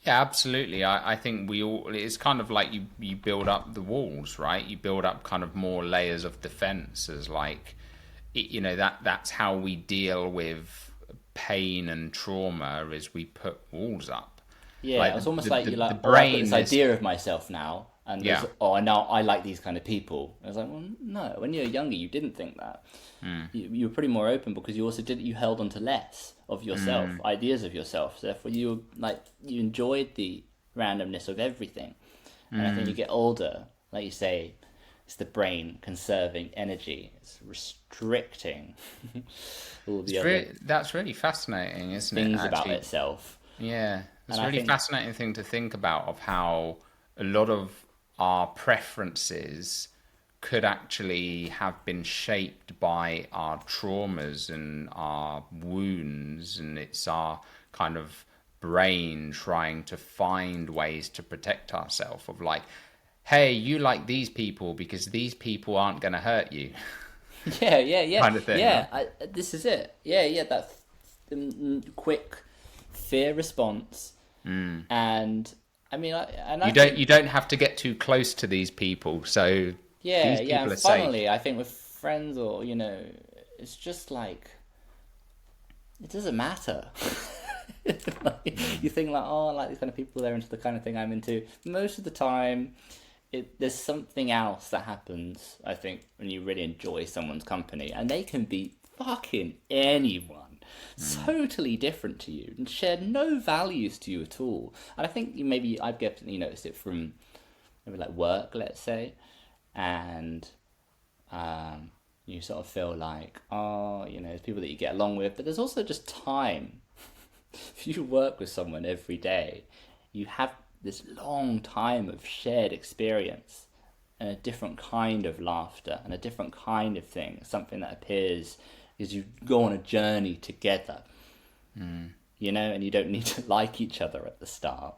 Speaker 1: Yeah, absolutely. I think we all, it's kind of like you build up the walls, right? You build up kind of more layers of defense, as like, that's how we deal with pain and trauma, is we put walls up.
Speaker 2: Yeah,
Speaker 1: Like
Speaker 2: it's almost
Speaker 1: the,
Speaker 2: like
Speaker 1: the,
Speaker 2: you're
Speaker 1: the
Speaker 2: like, oh, I've got this
Speaker 1: brain is,
Speaker 2: idea of myself now, and
Speaker 1: yeah.
Speaker 2: now I like these kind of people. I was like, well, no, when you were younger, you didn't think that. You were pretty more open, because you held on to less of yourself, ideas of yourself. So therefore, you enjoyed the randomness of everything. And I think you get older, like you say, it's the brain conserving energy. It's restricting all the other
Speaker 1: That's really fascinating, isn't it?
Speaker 2: things about
Speaker 1: Actually,
Speaker 2: itself.
Speaker 1: yeah, it's
Speaker 2: And
Speaker 1: a
Speaker 2: I
Speaker 1: really
Speaker 2: think,
Speaker 1: fascinating thing to think about, of how a lot of our preferences could actually have been shaped by our traumas and our wounds, and it's our kind of brain trying to find ways to protect ourselves, of like, hey, you like these people because these people aren't going to hurt you.
Speaker 2: yeah,
Speaker 1: Kind of thing.
Speaker 2: yeah. This is it. Yeah. That quick fear response, and I mean,
Speaker 1: You don't have to get too close to these people, so these people
Speaker 2: And
Speaker 1: are
Speaker 2: finally,
Speaker 1: safe.
Speaker 2: I think with friends, or it's just like it doesn't matter. You think like, oh, I like these kind of people, they're into the kind of thing I'm into. Most of the time, there's something else that happens, I think, when you really enjoy someone's company, and they can be fucking anyone. totally different to you and share no values to you at all. And I think maybe I've definitely noticed it from maybe like work, let's say, and you sort of feel like, oh, there's people that you get along with, but there's also just time. If you work with someone every day, you have this long time of shared experience and a different kind of laughter and a different kind of thing, something that appears as you go on a journey together, and you don't need to like each other at the start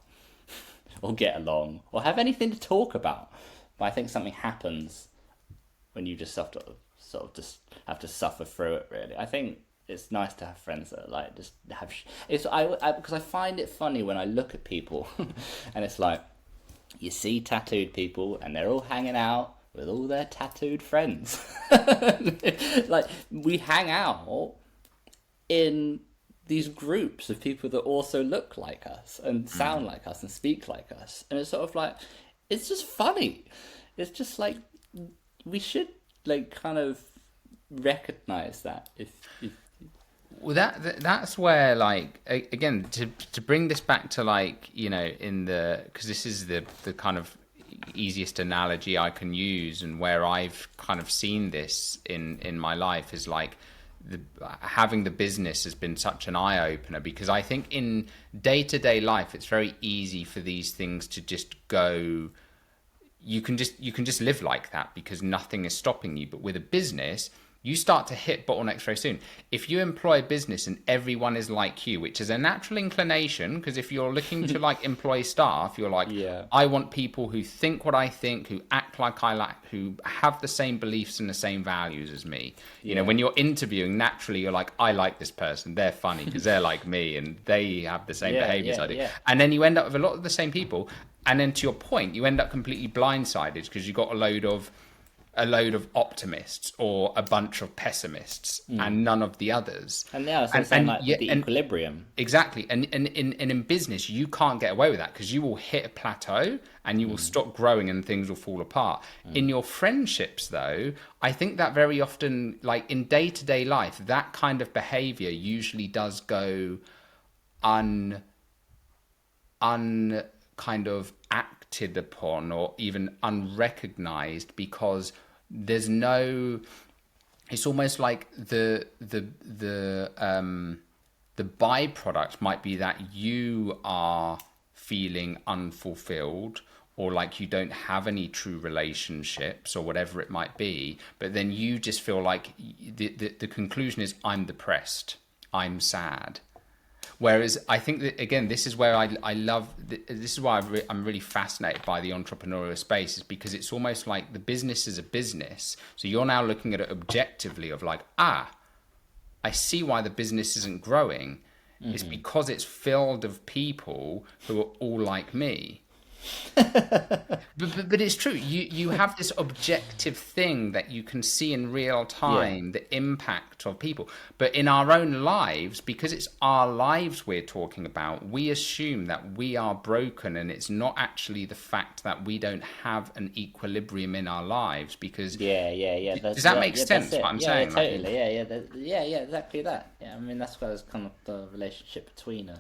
Speaker 2: or get along or have anything to talk about. But I think something happens when you just sort of just have to suffer through it, really. I think it's nice to have friends that like just have because I find it funny when I look at people and it's like you see tattooed people and they're all hanging out with all their tattooed friends. Like, we hang out in these groups of people that also look like us and sound like us and speak like us, and it's sort of like, it's just funny. It's just like, we should like kind of recognize that if
Speaker 1: Well, that's where, like, again, to bring this back to, like, because this is the kind of easiest analogy I can use, and where I've kind of seen this in my life is like having the business has been such an eye opener, because I think in day-to-day life it's very easy for these things to just go. You can just live like that because nothing is stopping you. But with a business, you start to hit bottlenecks very soon. If you employ a business and everyone is like you, which is a natural inclination, because if you're looking to like employ staff, you're like, I want people who think what I think, who act like I like, who have the same beliefs and the same values as me. When you're interviewing, naturally you're like, I like this person, they're funny because they're like me and they have the same behaviors I do.
Speaker 2: Yeah.
Speaker 1: And then you end up with a lot of the same people. And then to your point, you end up completely blindsided because you got a load of optimists or a bunch of pessimists and none of the others.
Speaker 2: And the equilibrium.
Speaker 1: Exactly. And in business, you can't get away with that because you will hit a plateau and you will stop growing and things will fall apart. In your friendships, though, I think that very often, like in day-to-day life, that kind of behavior usually does go kind of acted upon or even unrecognized, because there's no, it's almost like the byproduct might be that you are feeling unfulfilled, or like you don't have any true relationships or whatever it might be, but then you just feel like the conclusion is, I'm depressed, I'm sad. Whereas I think that, again, this is where I love, this is why I'm really fascinated by the entrepreneurial space, is because it's almost like the business is a business. So you're now looking at it objectively of like, I see why the business isn't growing. It's because it's filled of people who are all like me. but it's true. You have this objective thing that you can see in real time, the impact of people. But in our own lives, because it's our lives we're talking about, we assume that we are broken, and it's not actually the fact that we don't have an equilibrium in our lives. Because does that make sense? What I'm saying?
Speaker 2: Totally. Exactly that. Yeah, I mean that's why there's kind of the relationship between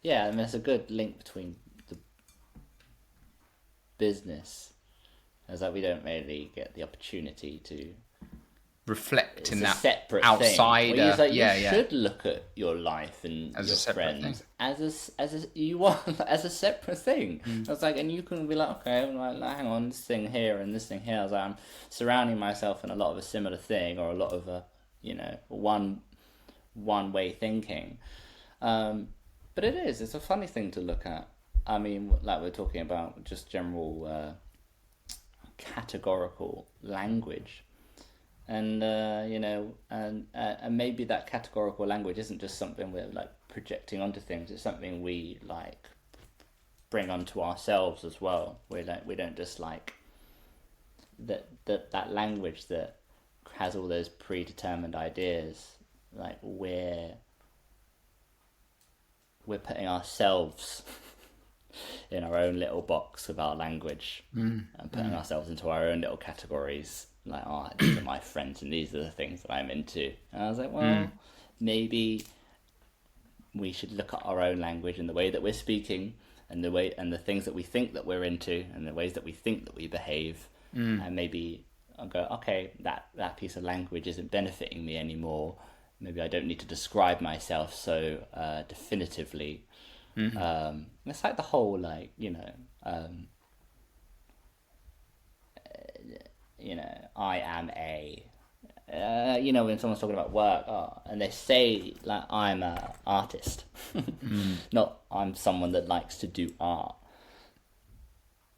Speaker 2: there's a good link between business, as that we don't really get the opportunity to
Speaker 1: reflect in that
Speaker 2: separate
Speaker 1: outsider
Speaker 2: thing. Like, you should look at your life and
Speaker 1: as
Speaker 2: your friends as a separate thing. I was like, and you can be like, okay, I'm like, hang on, this thing here and this thing here. I was like, I'm surrounding myself in a lot of a similar thing, or a lot of a one way thinking. But it's a funny thing to look at. I mean, like we're talking about just general categorical language, and and maybe that categorical language isn't just something we're like projecting onto things. It's something we like bring onto ourselves as well. We don't just like that language that has all those predetermined ideas. Like we're putting ourselves in our own little box with our language and putting ourselves into our own little categories, like, these are my friends and these are the things that I'm into. And I was like, well, maybe we should look at our own language and the way that we're speaking, and the things that we think that we're into, and the ways that we think that we behave, and maybe I'll go, okay, that piece of language isn't benefiting me anymore. Maybe I don't need to describe myself so definitively. It's like the whole, like, I am a, when someone's talking about work, and they say, like, I'm a artist, not I'm someone that likes to do art.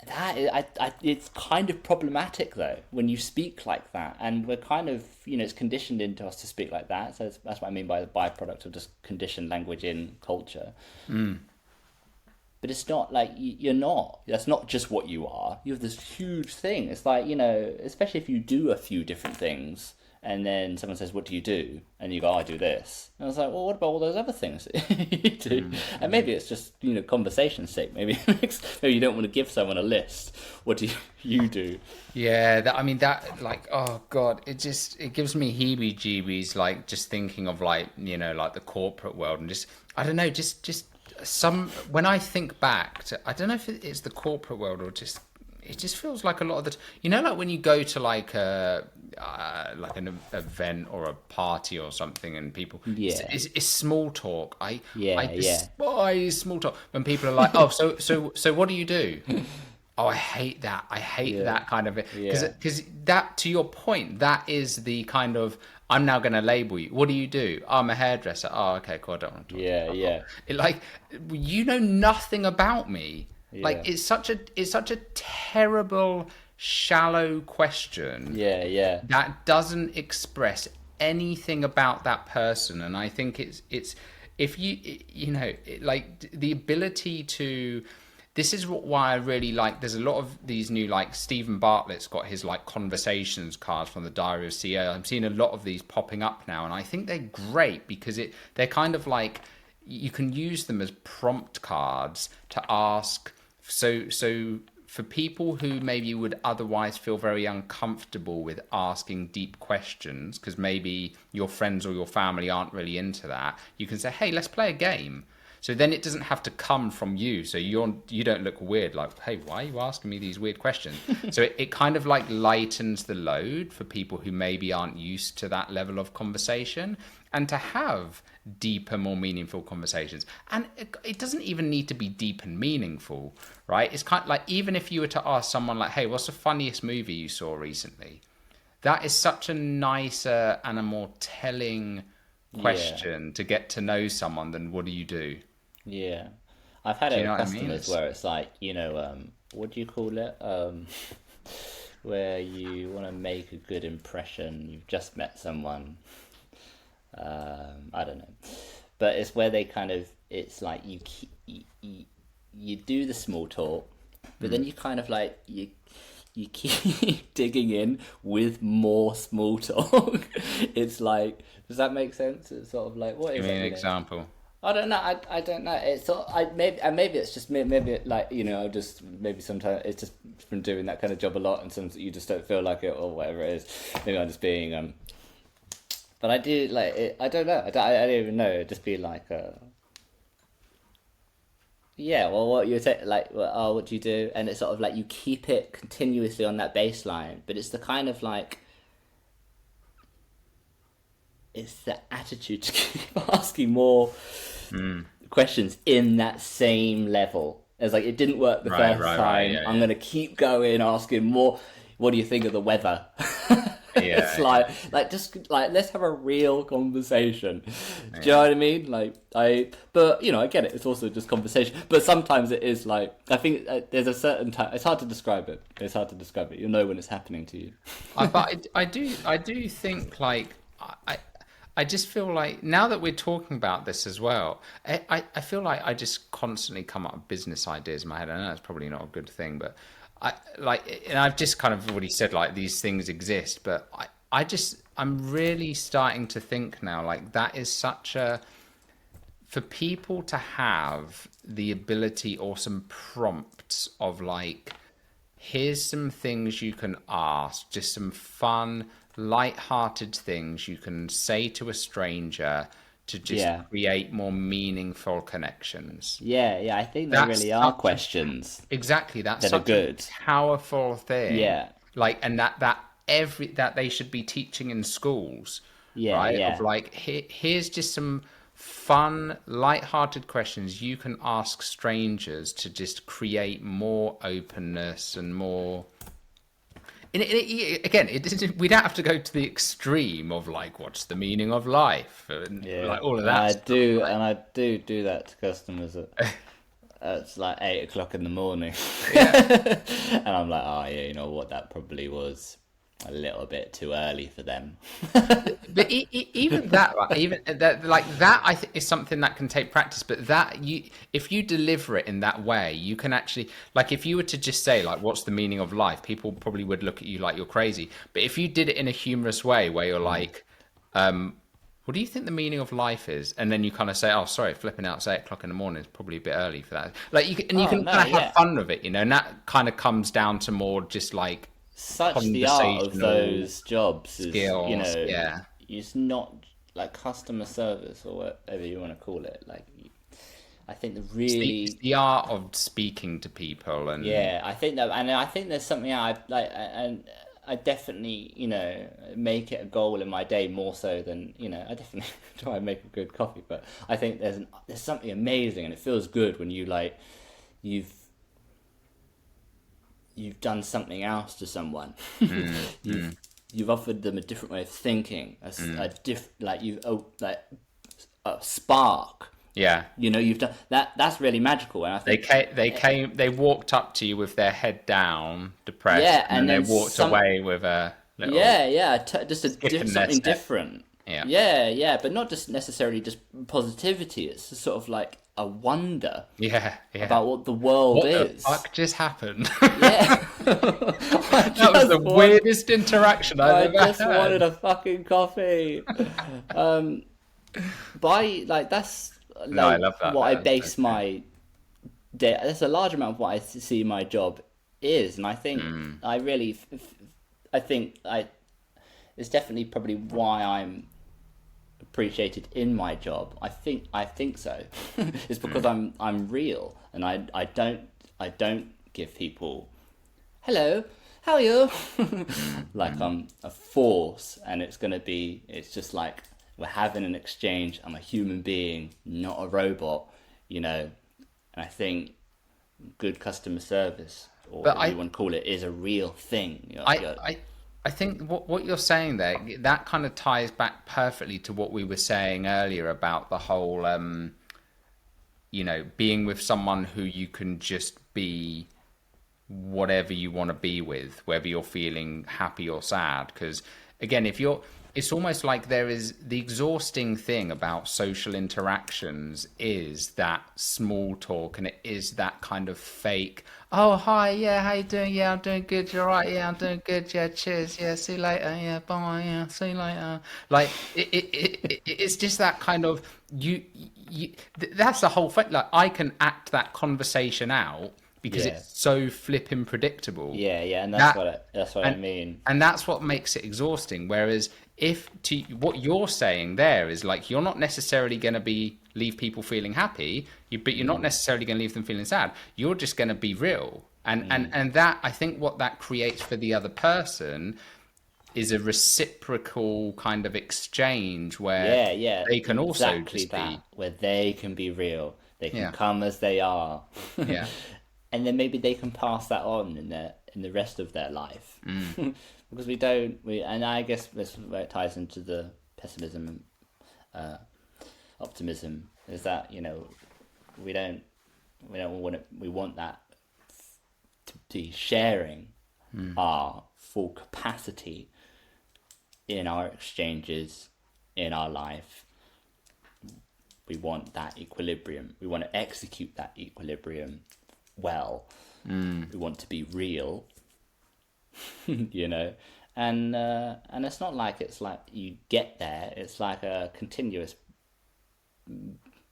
Speaker 2: It's kind of problematic though when you speak like that, and we're kind of, it's conditioned into us to speak like that. So that's what I mean by the byproduct of just conditioned language in culture. But it's not like you're not. That's not just what you are. You have this huge thing. It's like, especially if you do a few different things, and then someone says, "What do you do?" And you go, "I do this." And I was like, "Well, what about all those other things you do?" And maybe it's just, conversation's sake. Maybe maybe you don't want to give someone a list. What do you do?
Speaker 1: Yeah, that like, oh God, it gives me heebie-jeebies, like just thinking of like, like the corporate world, and just, I don't know, just when I think back to, I don't know if it's the corporate world or just, it just feels like a lot of the, like when you go to like like an event or a party or something, and people, it's small talk. I despise small talk when people are like, oh, so what do you do? Oh, I hate that. I hate that kind of it. Because that, to your point, that is the kind of, I'm now going to label you. What do you do? Oh, I'm a hairdresser. Oh, okay, cool. I don't want to talk to you. It, like, you know nothing about me. Like, it's such a terrible, shallow question. That doesn't express anything about that person. And I think it's if like the ability to. This is why I really like, there's a lot of these new, like Stephen Bartlett's got his like conversations cards from the Diary of CEO. I'm seeing a lot of these popping up now, and I think they're great because they're kind of like, you can use them as prompt cards to ask. So for people who maybe would otherwise feel very uncomfortable with asking deep questions, because maybe your friends or your family aren't really into that, you can say, hey, let's play a game. So then it doesn't have to come from you. So you don't look weird, like, hey, why are you asking me these weird questions? So it kind of like lightens the load for people who maybe aren't used to that level of conversation, and to have deeper, more meaningful conversations. And it doesn't even need to be deep and meaningful, right? It's kind of like, even if you were to ask someone like, hey, what's the funniest movie you saw recently? That is such a nicer and a more telling question to get to know someone than what do you do?
Speaker 2: Yeah, I've had
Speaker 1: Do
Speaker 2: it
Speaker 1: you know
Speaker 2: with
Speaker 1: what I mean?
Speaker 2: customers where it's like, what do you call it? Where you want to make a good impression. You've just met someone. I don't know, but it's where they kind of, it's like you do the small talk, but then you kind of like you keep digging in with more small talk. It's like, does that make sense? It's sort of like, what is
Speaker 1: Give me an
Speaker 2: it?
Speaker 1: example.
Speaker 2: I don't know. I don't know. It's sort of, maybe it's just me. Maybe it, like, just maybe sometimes it's just from doing that kind of job a lot, and sometimes you just don't feel like it or whatever it is. Maybe I'm just being But I do like it. I don't know. I don't even know. It'd just be like yeah. Well, what you say, like, well, oh, what do you do? And it's sort of like you keep it continuously on that baseline, but it's the kind of like, it's the attitude to keep asking more questions in that same level. It's like, it didn't work the first time. I'm gonna keep going, asking more. What do you think of the weather? It's like just like, let's have a real conversation. Do you know what I mean? But I get it. It's also just conversation. But sometimes it is like, I think there's a certain time. It's hard to describe it. You'll know when it's happening to you.
Speaker 1: But I do think, like, I just feel like, now that we're talking about this as well, I feel like I just constantly come up with business ideas in my head. I know that's probably not a good thing, but and I've just kind of already said, like, these things exist, but I'm really starting to think now, like, that is such a, for people to have the ability or some prompts of like, here's some things you can ask, just some fun, light-hearted things you can say to a stranger to just
Speaker 2: Yeah.
Speaker 1: create more meaningful connections.
Speaker 2: Yeah, I think they
Speaker 1: That's
Speaker 2: really are
Speaker 1: such a
Speaker 2: questions
Speaker 1: Exactly, that's
Speaker 2: that are
Speaker 1: such a
Speaker 2: good.
Speaker 1: powerful thing.
Speaker 2: Yeah.
Speaker 1: Like, and that they should be teaching in schools,
Speaker 2: Yeah,
Speaker 1: right? Of
Speaker 2: yeah.
Speaker 1: like, here's just some fun, light-hearted questions you can ask strangers to just create more openness and more. And again, we don't have to go to the extreme of like, what's the meaning of life, and
Speaker 2: Yeah.
Speaker 1: like all of that stuff.
Speaker 2: And I do that to customers it's like 8 o'clock in the morning.
Speaker 1: Yeah.
Speaker 2: And I'm like, oh yeah, you know what, that probably was a little bit too early for them.
Speaker 1: But even that, like, even that, like that, I think is something that can take practice. But that if you deliver it in that way, you can actually, like, if you were to just say, like, "What's the meaning of life?" People probably would look at you like you're crazy. But if you did it in a humorous way, where you're like, "What do you think the meaning of life is?" And then you kind of say, "Oh, sorry, flipping out, it's 8 o'clock in the morning. It's probably a bit early for that." Like, you
Speaker 2: Oh
Speaker 1: can
Speaker 2: no,
Speaker 1: kind of have
Speaker 2: yeah.
Speaker 1: fun with it, and that kind of comes down to more just like
Speaker 2: Such the art of
Speaker 1: conversational
Speaker 2: those jobs is,
Speaker 1: skills. Yeah.
Speaker 2: it's not like customer service or whatever you want to call it. Like, I think the
Speaker 1: It's
Speaker 2: really,
Speaker 1: the art of speaking to people, and
Speaker 2: yeah, I think that, and I think there's something I like, and I definitely, make it a goal in my day more so than, I definitely try and make a good coffee, but I think there's something amazing, and it feels good when you like, you've you've done something else to someone. You've offered them a different way of thinking, a like you like a spark.
Speaker 1: yeah,
Speaker 2: You've done that. That's really magical, and I think
Speaker 1: they walked up to you with their head down, depressed,
Speaker 2: yeah,
Speaker 1: and then
Speaker 2: and
Speaker 1: they
Speaker 2: then
Speaker 1: walked
Speaker 2: some
Speaker 1: away with a little
Speaker 2: yeah, just
Speaker 1: skip in their
Speaker 2: something
Speaker 1: step.
Speaker 2: different.
Speaker 1: Yeah,
Speaker 2: Yeah, but not just necessarily just positivity. It's just sort of like a wonder
Speaker 1: yeah.
Speaker 2: about what the world
Speaker 1: What the
Speaker 2: is.
Speaker 1: fuck just happened?
Speaker 2: Yeah, I
Speaker 1: That was
Speaker 2: just
Speaker 1: the
Speaker 2: want
Speaker 1: weirdest interaction I've
Speaker 2: I
Speaker 1: ever
Speaker 2: just wanted
Speaker 1: heard.
Speaker 2: a fucking coffee. Like that's
Speaker 1: No, I
Speaker 2: like
Speaker 1: love that.
Speaker 2: what I
Speaker 1: That is so
Speaker 2: base my day. That's a large amount of what I see my job is, and I think I really, I think it's definitely probably why I'm appreciated in my job. I think so. It's because I'm real, and I don't give people hello, how are you? Like I'm a force, and it's just like we're having an exchange. I'm a human being, not a robot, And I think good customer service, or
Speaker 1: But
Speaker 2: whatever you want to call it, is a real thing.
Speaker 1: I, I, I think what you're saying there, that kind of ties back perfectly to what we were saying earlier about the whole, being with someone who you can just be whatever you want to be with, whether you're feeling happy or sad. Because again, it's almost like there is the exhausting thing about social interactions is that small talk, and it is that kind of fake. Oh, hi, yeah, how you doing? Yeah, I'm doing good. You're right. Yeah, I'm doing good. Yeah, cheers. Yeah, see you later. Yeah, bye. Yeah, see you later. Like it's just that kind of that's the whole thing. Like I can act that conversation out because
Speaker 2: yeah,
Speaker 1: it's so flipping predictable
Speaker 2: yeah, and
Speaker 1: that
Speaker 2: that's what I
Speaker 1: and
Speaker 2: mean.
Speaker 1: and that's what makes it exhausting. Whereas if to what you're saying there is like you're not necessarily going to be leave people feeling happy, but you're not necessarily going to leave them feeling sad. You're just going to be real, and that I think what that creates for the other person is a reciprocal kind of exchange where
Speaker 2: Yeah,
Speaker 1: they can also
Speaker 2: exactly
Speaker 1: just
Speaker 2: that.
Speaker 1: be
Speaker 2: Where they can be real, they can
Speaker 1: yeah
Speaker 2: come as they are,
Speaker 1: yeah
Speaker 2: and then maybe they can pass that on in the rest of their life. Because and I guess this where it ties into the pessimism and optimism is that we don't we want that to be sharing our full capacity in our exchanges in our life. We want that equilibrium. We want to execute that equilibrium well. We want to be real, and it's not like it's like you get there. It's like a continuous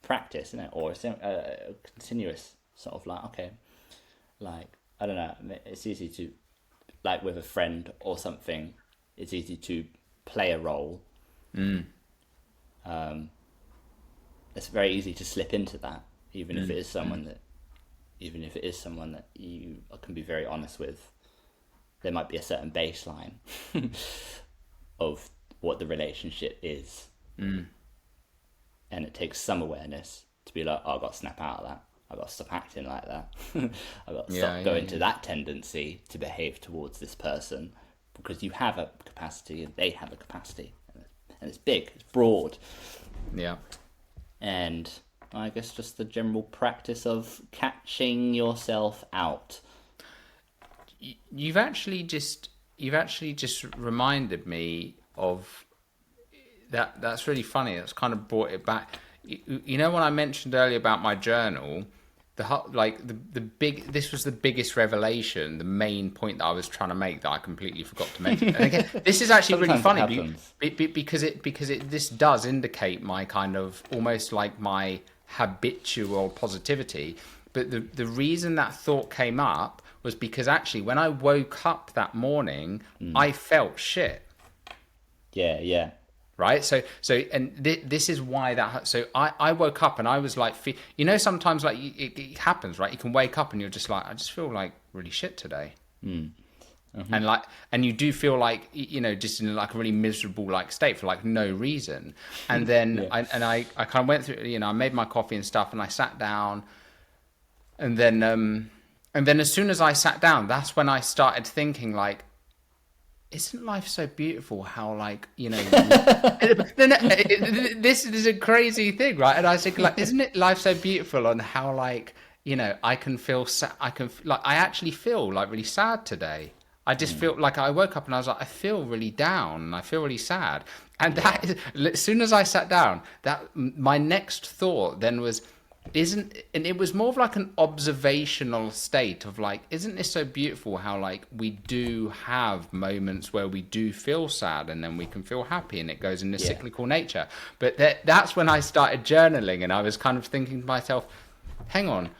Speaker 2: practice, isn't it? Or a continuous sort of like, okay, like I don't know. It's easy to, like with a friend or something. It's easy to play a role, it's very easy to slip into that, even if it is someone that, you can be very honest with. There might be a certain baseline of what the relationship is, and it takes some awareness to be like, oh, I've got to snap out of that. I've got to stop acting like that. I've got to stop going to that tendency to behave towards this person, because you have a capacity and they have a capacity, and it's big, it's broad.
Speaker 1: Yeah.
Speaker 2: And I guess just the general practice of catching yourself out.
Speaker 1: You've actually just reminded me of that. That's really funny. That's kind of brought it back. You know, when I mentioned earlier about my journal, this was the biggest revelation, the main point that I was trying to make that I completely forgot to mention. And again, this is actually really funny because this does indicate my kind of almost like my habitual positivity. But the reason that thought came up was because actually when I woke up that morning, I felt shit.
Speaker 2: Yeah.
Speaker 1: Right. And this is why that. So I woke up and I was like, you know, sometimes like it happens, right? You can wake up and you're just like, I just feel like really shit today. And you do feel like, you know, just in like a really miserable like state for like no reason. And then I kind of went through, you know, I made my coffee and stuff and I sat down, and then as soon as I sat down, that's when I started thinking like, isn't life so beautiful how like, you know, this is a crazy thing, right? And I was thinking like, isn't it life so beautiful on how like, you know, I actually feel like really sad today. I just feel like I woke up and I was like, I feel really down and I feel really sad. And that is, as soon as I sat down, that my next thought then was, and it was more of like an observational state of like, isn't this so beautiful how like we do have moments where we do feel sad and then we can feel happy, and it goes in the cyclical nature. But that's when I started journaling, and I was kind of thinking to myself, hang on,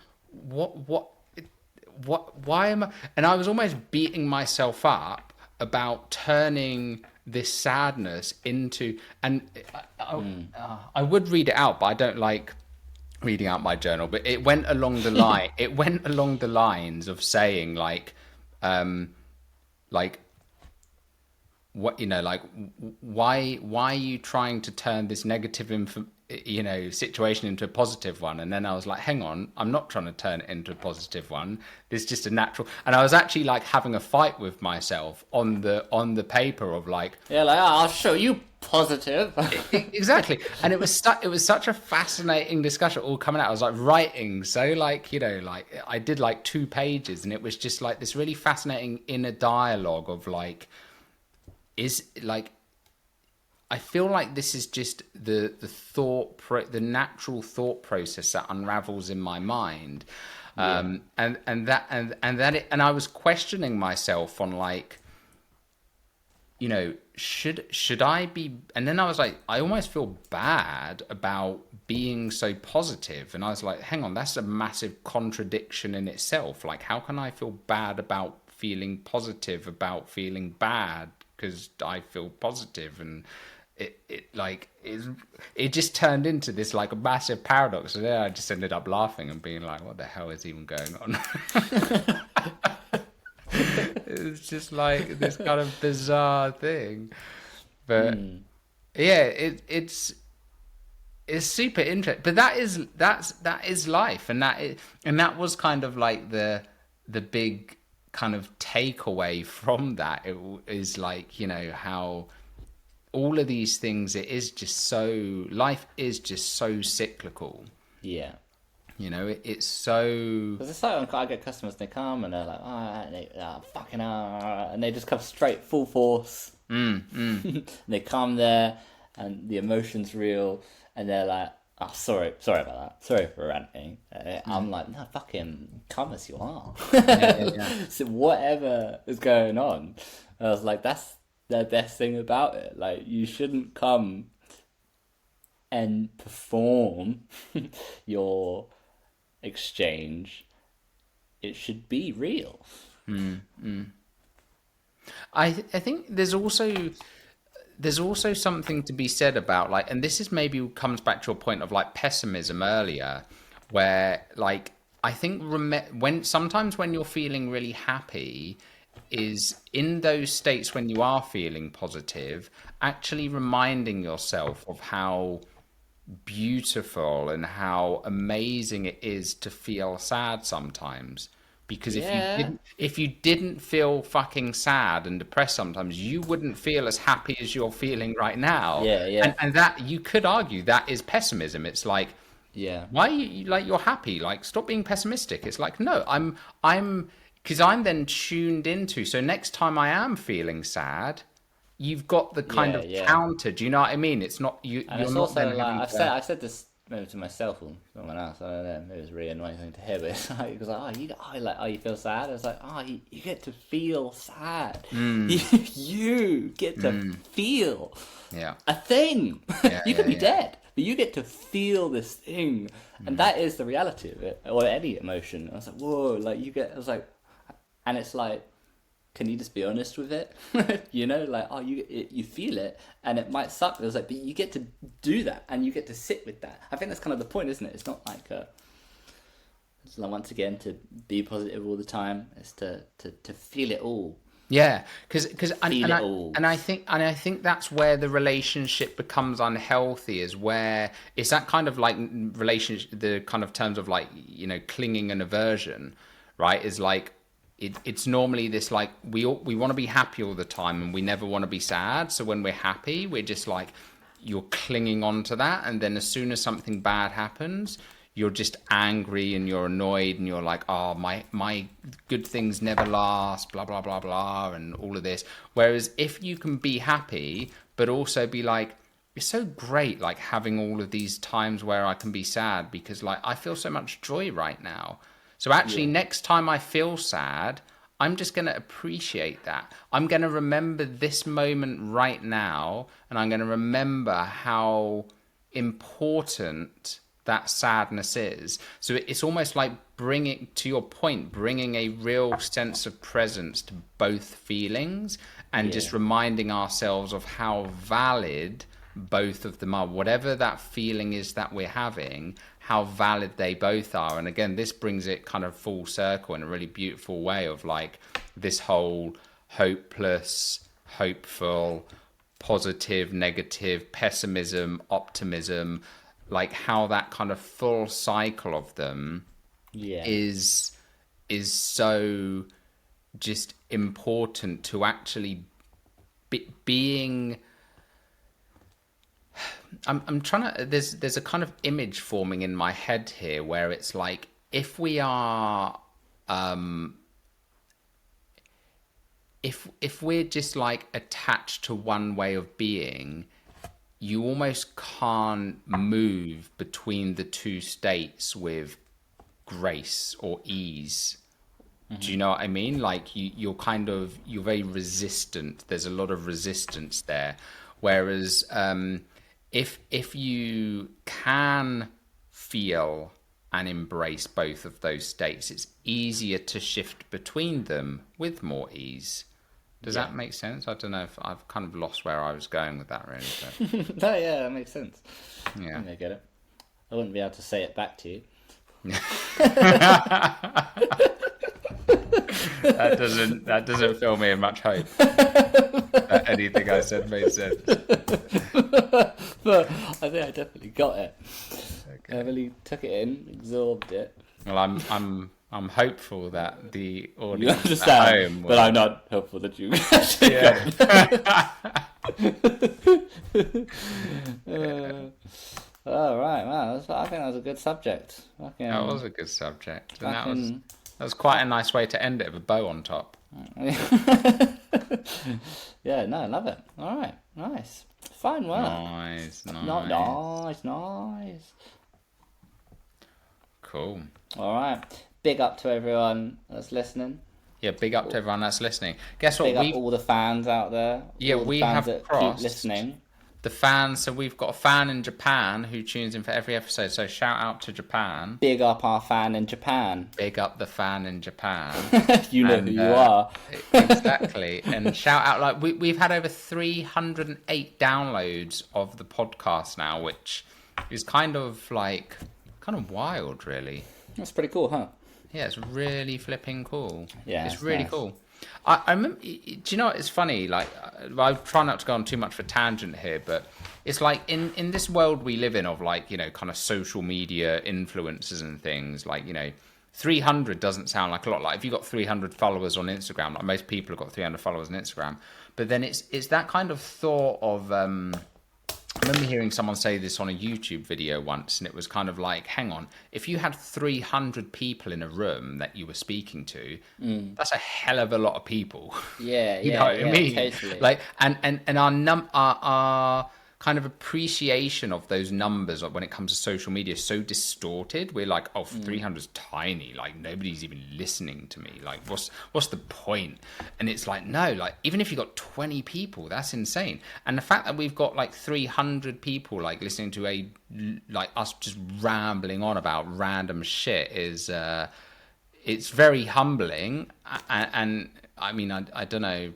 Speaker 1: why am I? And I was almost beating myself up about turning this sadness into, and I would read it out, but I don't like reading out my journal. But it went along the line. It went along the lines of saying like what, you know, like why are you trying to turn this negative you know, situation into a positive one? And then I was like, hang on, I'm not trying to turn it into a positive one. This is just a natural. And I was actually like having a fight with myself on the paper of like,
Speaker 2: yeah, like, oh, I'll show you positive.
Speaker 1: Exactly. And it was such a fascinating discussion all coming out. I was like writing, so like, you know, like I did like 2 pages, and it was just like this really fascinating inner dialogue of like, is like, I feel like this is just the natural thought process that unravels in my mind, and I was questioning myself on like, you know, should I be? And then I was like, I almost feel bad about being so positive, and I was like, hang on, that's a massive contradiction in itself. Like, how can I feel bad about feeling positive about feeling bad because I feel positive? And it just turned into this like a massive paradox. And then I just ended up laughing and being like, what the hell is even going on? It's just like this kind of bizarre thing. But yeah, it's super interesting. But that is life, and that was kind of like the big kind of takeaway from that. It is like, you know, how all of these things, life is just so cyclical.
Speaker 2: Yeah.
Speaker 1: You know, it's so...
Speaker 2: Because it's like I get customers, they come and they're like, fucking hell, and they just come straight full force. They come there and the emotion's real, and they're like, oh, sorry about that. Sorry for ranting. I'm like, no, fucking come as you are. So whatever is going on, I was like, that's the best thing about it. Like, you shouldn't come and perform your exchange. It should be real.
Speaker 1: I think there's also there's also something to be said about like, and this is maybe comes back to a point of like pessimism earlier, where like I think when sometimes when you're feeling really happy, is in those states when you are feeling positive, actually reminding yourself of how beautiful and how amazing it is to feel sad sometimes. Because
Speaker 2: Yeah.
Speaker 1: if you didn't feel fucking sad and depressed sometimes, you wouldn't feel as happy as you're feeling right now.
Speaker 2: Yeah, yeah,
Speaker 1: And that you could argue that is pessimism. It's like,
Speaker 2: yeah.
Speaker 1: why are you like you're happy? Like stop being pessimistic. It's like, no, I'm because I'm then tuned into, so next time I am feeling sad, you've got the kind
Speaker 2: Yeah,
Speaker 1: of
Speaker 2: yeah.
Speaker 1: counter. Do you know what I mean? It's not
Speaker 2: And
Speaker 1: you're
Speaker 2: it's
Speaker 1: not then
Speaker 2: also like
Speaker 1: having to.
Speaker 2: I've said this maybe to myself or someone else. I don't know. Maybe it's a really annoying thing to hear, but it's like, because like, you feel sad. It's like, you get to feel sad. You get to feel
Speaker 1: Yeah.
Speaker 2: a thing.
Speaker 1: Yeah,
Speaker 2: You
Speaker 1: yeah,
Speaker 2: could be
Speaker 1: yeah.
Speaker 2: dead, but you get to feel this thing, and that is the reality of it, or any emotion. I was like, whoa, like you get. I was like, and it's like, can you just be honest with it? You know, like, you feel it, and it might suck. It was like, but you get to do that, and you get to sit with that. I think that's kind of the point, isn't it? It's not like it's like, once again, to be positive all the time. It's to feel it all,
Speaker 1: Yeah, because
Speaker 2: feel it all.
Speaker 1: and I think that's where the relationship becomes unhealthy. Is where it's that kind of like relationship, the kind of terms of like clinging and aversion, right? Is like it's normally this like we want to be happy all the time and we never want to be sad. So when we're happy, we're just like you're clinging on to that, and then as soon as something bad happens, you're just angry and you're annoyed and you're like, oh, my good things never last, blah blah blah blah, and all of this. Whereas if you can be happy but also be like, it's so great like having all of these times where I can be sad because like I feel so much joy right now. So actually
Speaker 2: Yeah,
Speaker 1: next time I feel sad, I'm just going to appreciate that. I'm going to remember this moment right now, and I'm going to remember how important that sadness is. So it's almost like bringing, to your point, bringing a real sense of presence to both feelings and
Speaker 2: yeah,
Speaker 1: just reminding ourselves of how valid both of them are. Whatever that feeling is that we're having, how valid they both are. And again, this brings it kind of full circle in a really beautiful way of like this whole hopeless, hopeful, positive, negative, pessimism, optimism, like how that kind of full cycle of them
Speaker 2: yeah,
Speaker 1: is so just important to actually being. I'm trying to. There's a kind of image forming in my head here where it's like if we are if we're just like attached to one way of being, you almost can't move between the two states with grace or ease. Do you know what I mean? Like you're very resistant. There's a lot of resistance there. Whereas if you can feel and embrace both of those states, it's easier to shift between them with more ease. Does
Speaker 2: yeah.
Speaker 1: that make sense? I don't know if I've kind of lost where I was going with that, really.
Speaker 2: No, yeah, that makes sense.
Speaker 1: But
Speaker 2: I
Speaker 1: yeah.
Speaker 2: think I get it. I wouldn't be able to say it back to you.
Speaker 1: That doesn't fill me in much hope that anything I said made sense.
Speaker 2: But I think I definitely got it. I
Speaker 1: Okay.
Speaker 2: really took it in, absorbed it.
Speaker 1: Well, I'm hopeful that the
Speaker 2: You
Speaker 1: audience at
Speaker 2: understand,
Speaker 1: home
Speaker 2: but
Speaker 1: will.
Speaker 2: I'm not hopeful that you actually
Speaker 1: Yeah.
Speaker 2: Oh, right, wow. I think that was a good subject.
Speaker 1: That was a good subject, and
Speaker 2: Fucking...
Speaker 1: that was quite a nice way to end it with a bow on top.
Speaker 2: Yeah, no, I love it. All right, nice. Fine work.
Speaker 1: Nice,
Speaker 2: Not
Speaker 1: nice,
Speaker 2: nice, nice.
Speaker 1: cool.
Speaker 2: All right. Big up to everyone that's listening.
Speaker 1: Yeah, big up to everyone that's listening. Guess what?
Speaker 2: Big up all the fans out there.
Speaker 1: Yeah,
Speaker 2: All the
Speaker 1: we
Speaker 2: fans
Speaker 1: have
Speaker 2: that keep
Speaker 1: crossed.
Speaker 2: listening.
Speaker 1: the fans. So we've got a fan in Japan who tunes in for every episode. So shout out to Japan.
Speaker 2: Big up our fan in Japan.
Speaker 1: Big up the fan in Japan.
Speaker 2: You know who you are.
Speaker 1: Exactly. And shout out, like, we've had over 308 downloads of the podcast now, which is kind of wild, really.
Speaker 2: That's pretty cool, huh?
Speaker 1: Yeah, it's really flipping cool.
Speaker 2: Yeah,
Speaker 1: it's really
Speaker 2: nice.
Speaker 1: cool. I remember, do you know what, it's funny, like, I try not to go on too much of a tangent here, but it's like in this world we live in of, like, you know, kind of social media influencers and things, like, you know, 300 doesn't sound like a lot. Like, if you've got 300 followers on Instagram, like most people have got 300 followers on Instagram, but then it's that kind of thought of, I remember hearing someone say this on a YouTube video once, and it was kind of like, hang on, if you had 300 people in a room that you were speaking to, that's a hell of a lot of people.
Speaker 2: Yeah,
Speaker 1: You know what I mean?
Speaker 2: Totally.
Speaker 1: Like, and our kind of appreciation of those numbers, like when it comes to social media, is so distorted. We're like, oh, 300 is tiny. Like, nobody's even listening to me. Like, what's the point? And it's like, no, like, even if you got 20 people, that's insane. And the fact that we've got like 300 people like listening to like us just rambling on about random shit is it's very humbling. And I mean, I don't know.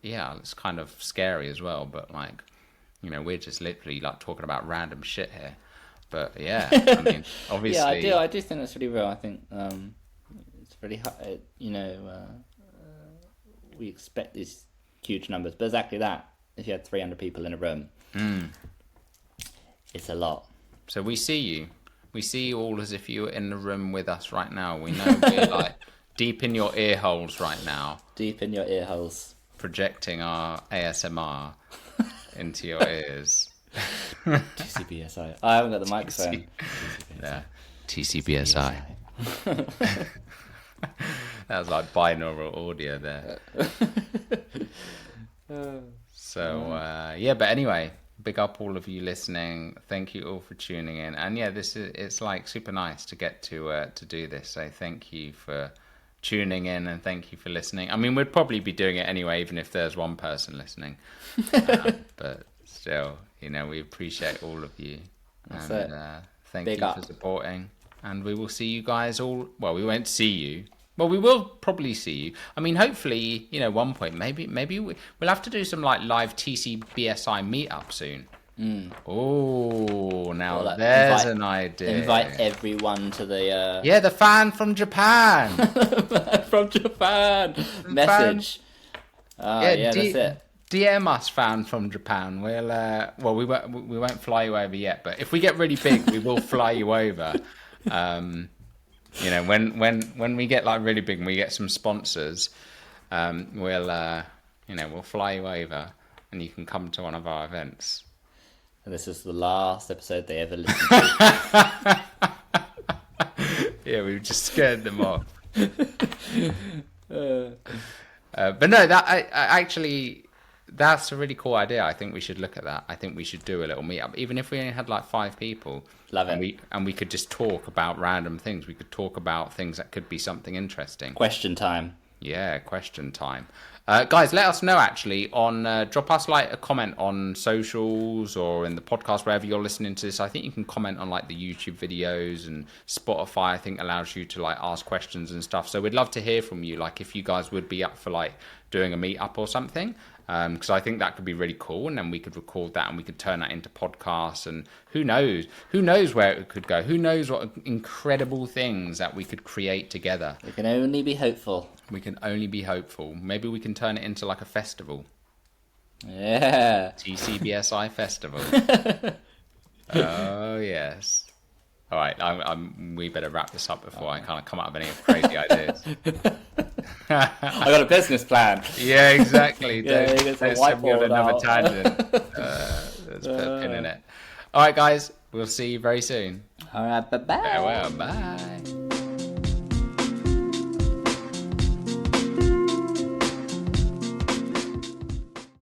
Speaker 1: Yeah, it's kind of scary as well, but like, you know, we're just literally like talking about random shit here. But yeah, I mean, obviously.
Speaker 2: Yeah, I do think that's really real. I think it's really hard, you know, we expect these huge numbers, but exactly that. If you had 300 people in a room, it's a lot.
Speaker 1: So we see you. We see you all as if you were in the room with us right now. We know we're like deep in your ear holes right now.
Speaker 2: Deep in your ear holes.
Speaker 1: Projecting our ASMR into your ears.
Speaker 2: TCBSI. I haven't got the microphone.
Speaker 1: Yeah. TCBSI. That was like binaural audio there. So yeah, but anyway, big up all of you listening. Thank you all for tuning in. And yeah, it's like super nice to get to do this. So thank you for tuning in and thank you for listening. I mean, we'd probably be doing it anyway, even if there's one person listening. But still, you know, we appreciate all of you.
Speaker 2: That's
Speaker 1: and thank you for supporting. And we will see you guys all. Well, we won't see you. Well, we will probably see you. I mean, hopefully, you know, one point, maybe we'll have to do some like live TCBSI meetup soon. Oh, now there's an idea.
Speaker 2: Invite everyone to the
Speaker 1: yeah, the fan from Japan.
Speaker 2: From Japan message. Yeah, that's it.
Speaker 1: DM us, fan from Japan. We'll well, we won't fly you over yet, but if we get really big, we will fly you over. You know, when we get like really big and we get some sponsors, we'll fly you over and you can come to one of our events.
Speaker 2: And this is the last episode they ever listened to.
Speaker 1: Yeah, we've just scared them off. But no, that I actually, that's a really cool idea. I think we should look at that. I think we should do a little meetup, even if we only had like 5 people.
Speaker 2: Love it.
Speaker 1: And we could just talk about random things. We could talk about things that could be something interesting.
Speaker 2: Question time.
Speaker 1: Yeah, question time. Guys, let us know actually on drop us like a comment on socials or in the podcast wherever you're listening to this. I think you can comment on like the YouTube videos, and Spotify I think allows you to like ask questions and stuff. So we'd love to hear from you, like if you guys would be up for like doing a meetup or something, because I think that could be really cool, and then we could record that and we could turn that into podcasts, and who knows where it could go, who knows what incredible things that we could create together.
Speaker 2: We can only be hopeful.
Speaker 1: We can only be hopeful. Maybe we can turn it into like a festival.
Speaker 2: Yeah.
Speaker 1: TCBSI festival. Oh yes. All right, we better wrap this up before I kind of come up with any crazy ideas.
Speaker 2: I got a business plan.
Speaker 1: Yeah, exactly.
Speaker 2: Don't
Speaker 1: send me on another tangent. Let's put a pin in it. All right, guys, we'll see you very soon.
Speaker 2: All right, bye-bye.
Speaker 1: Farewell, bye.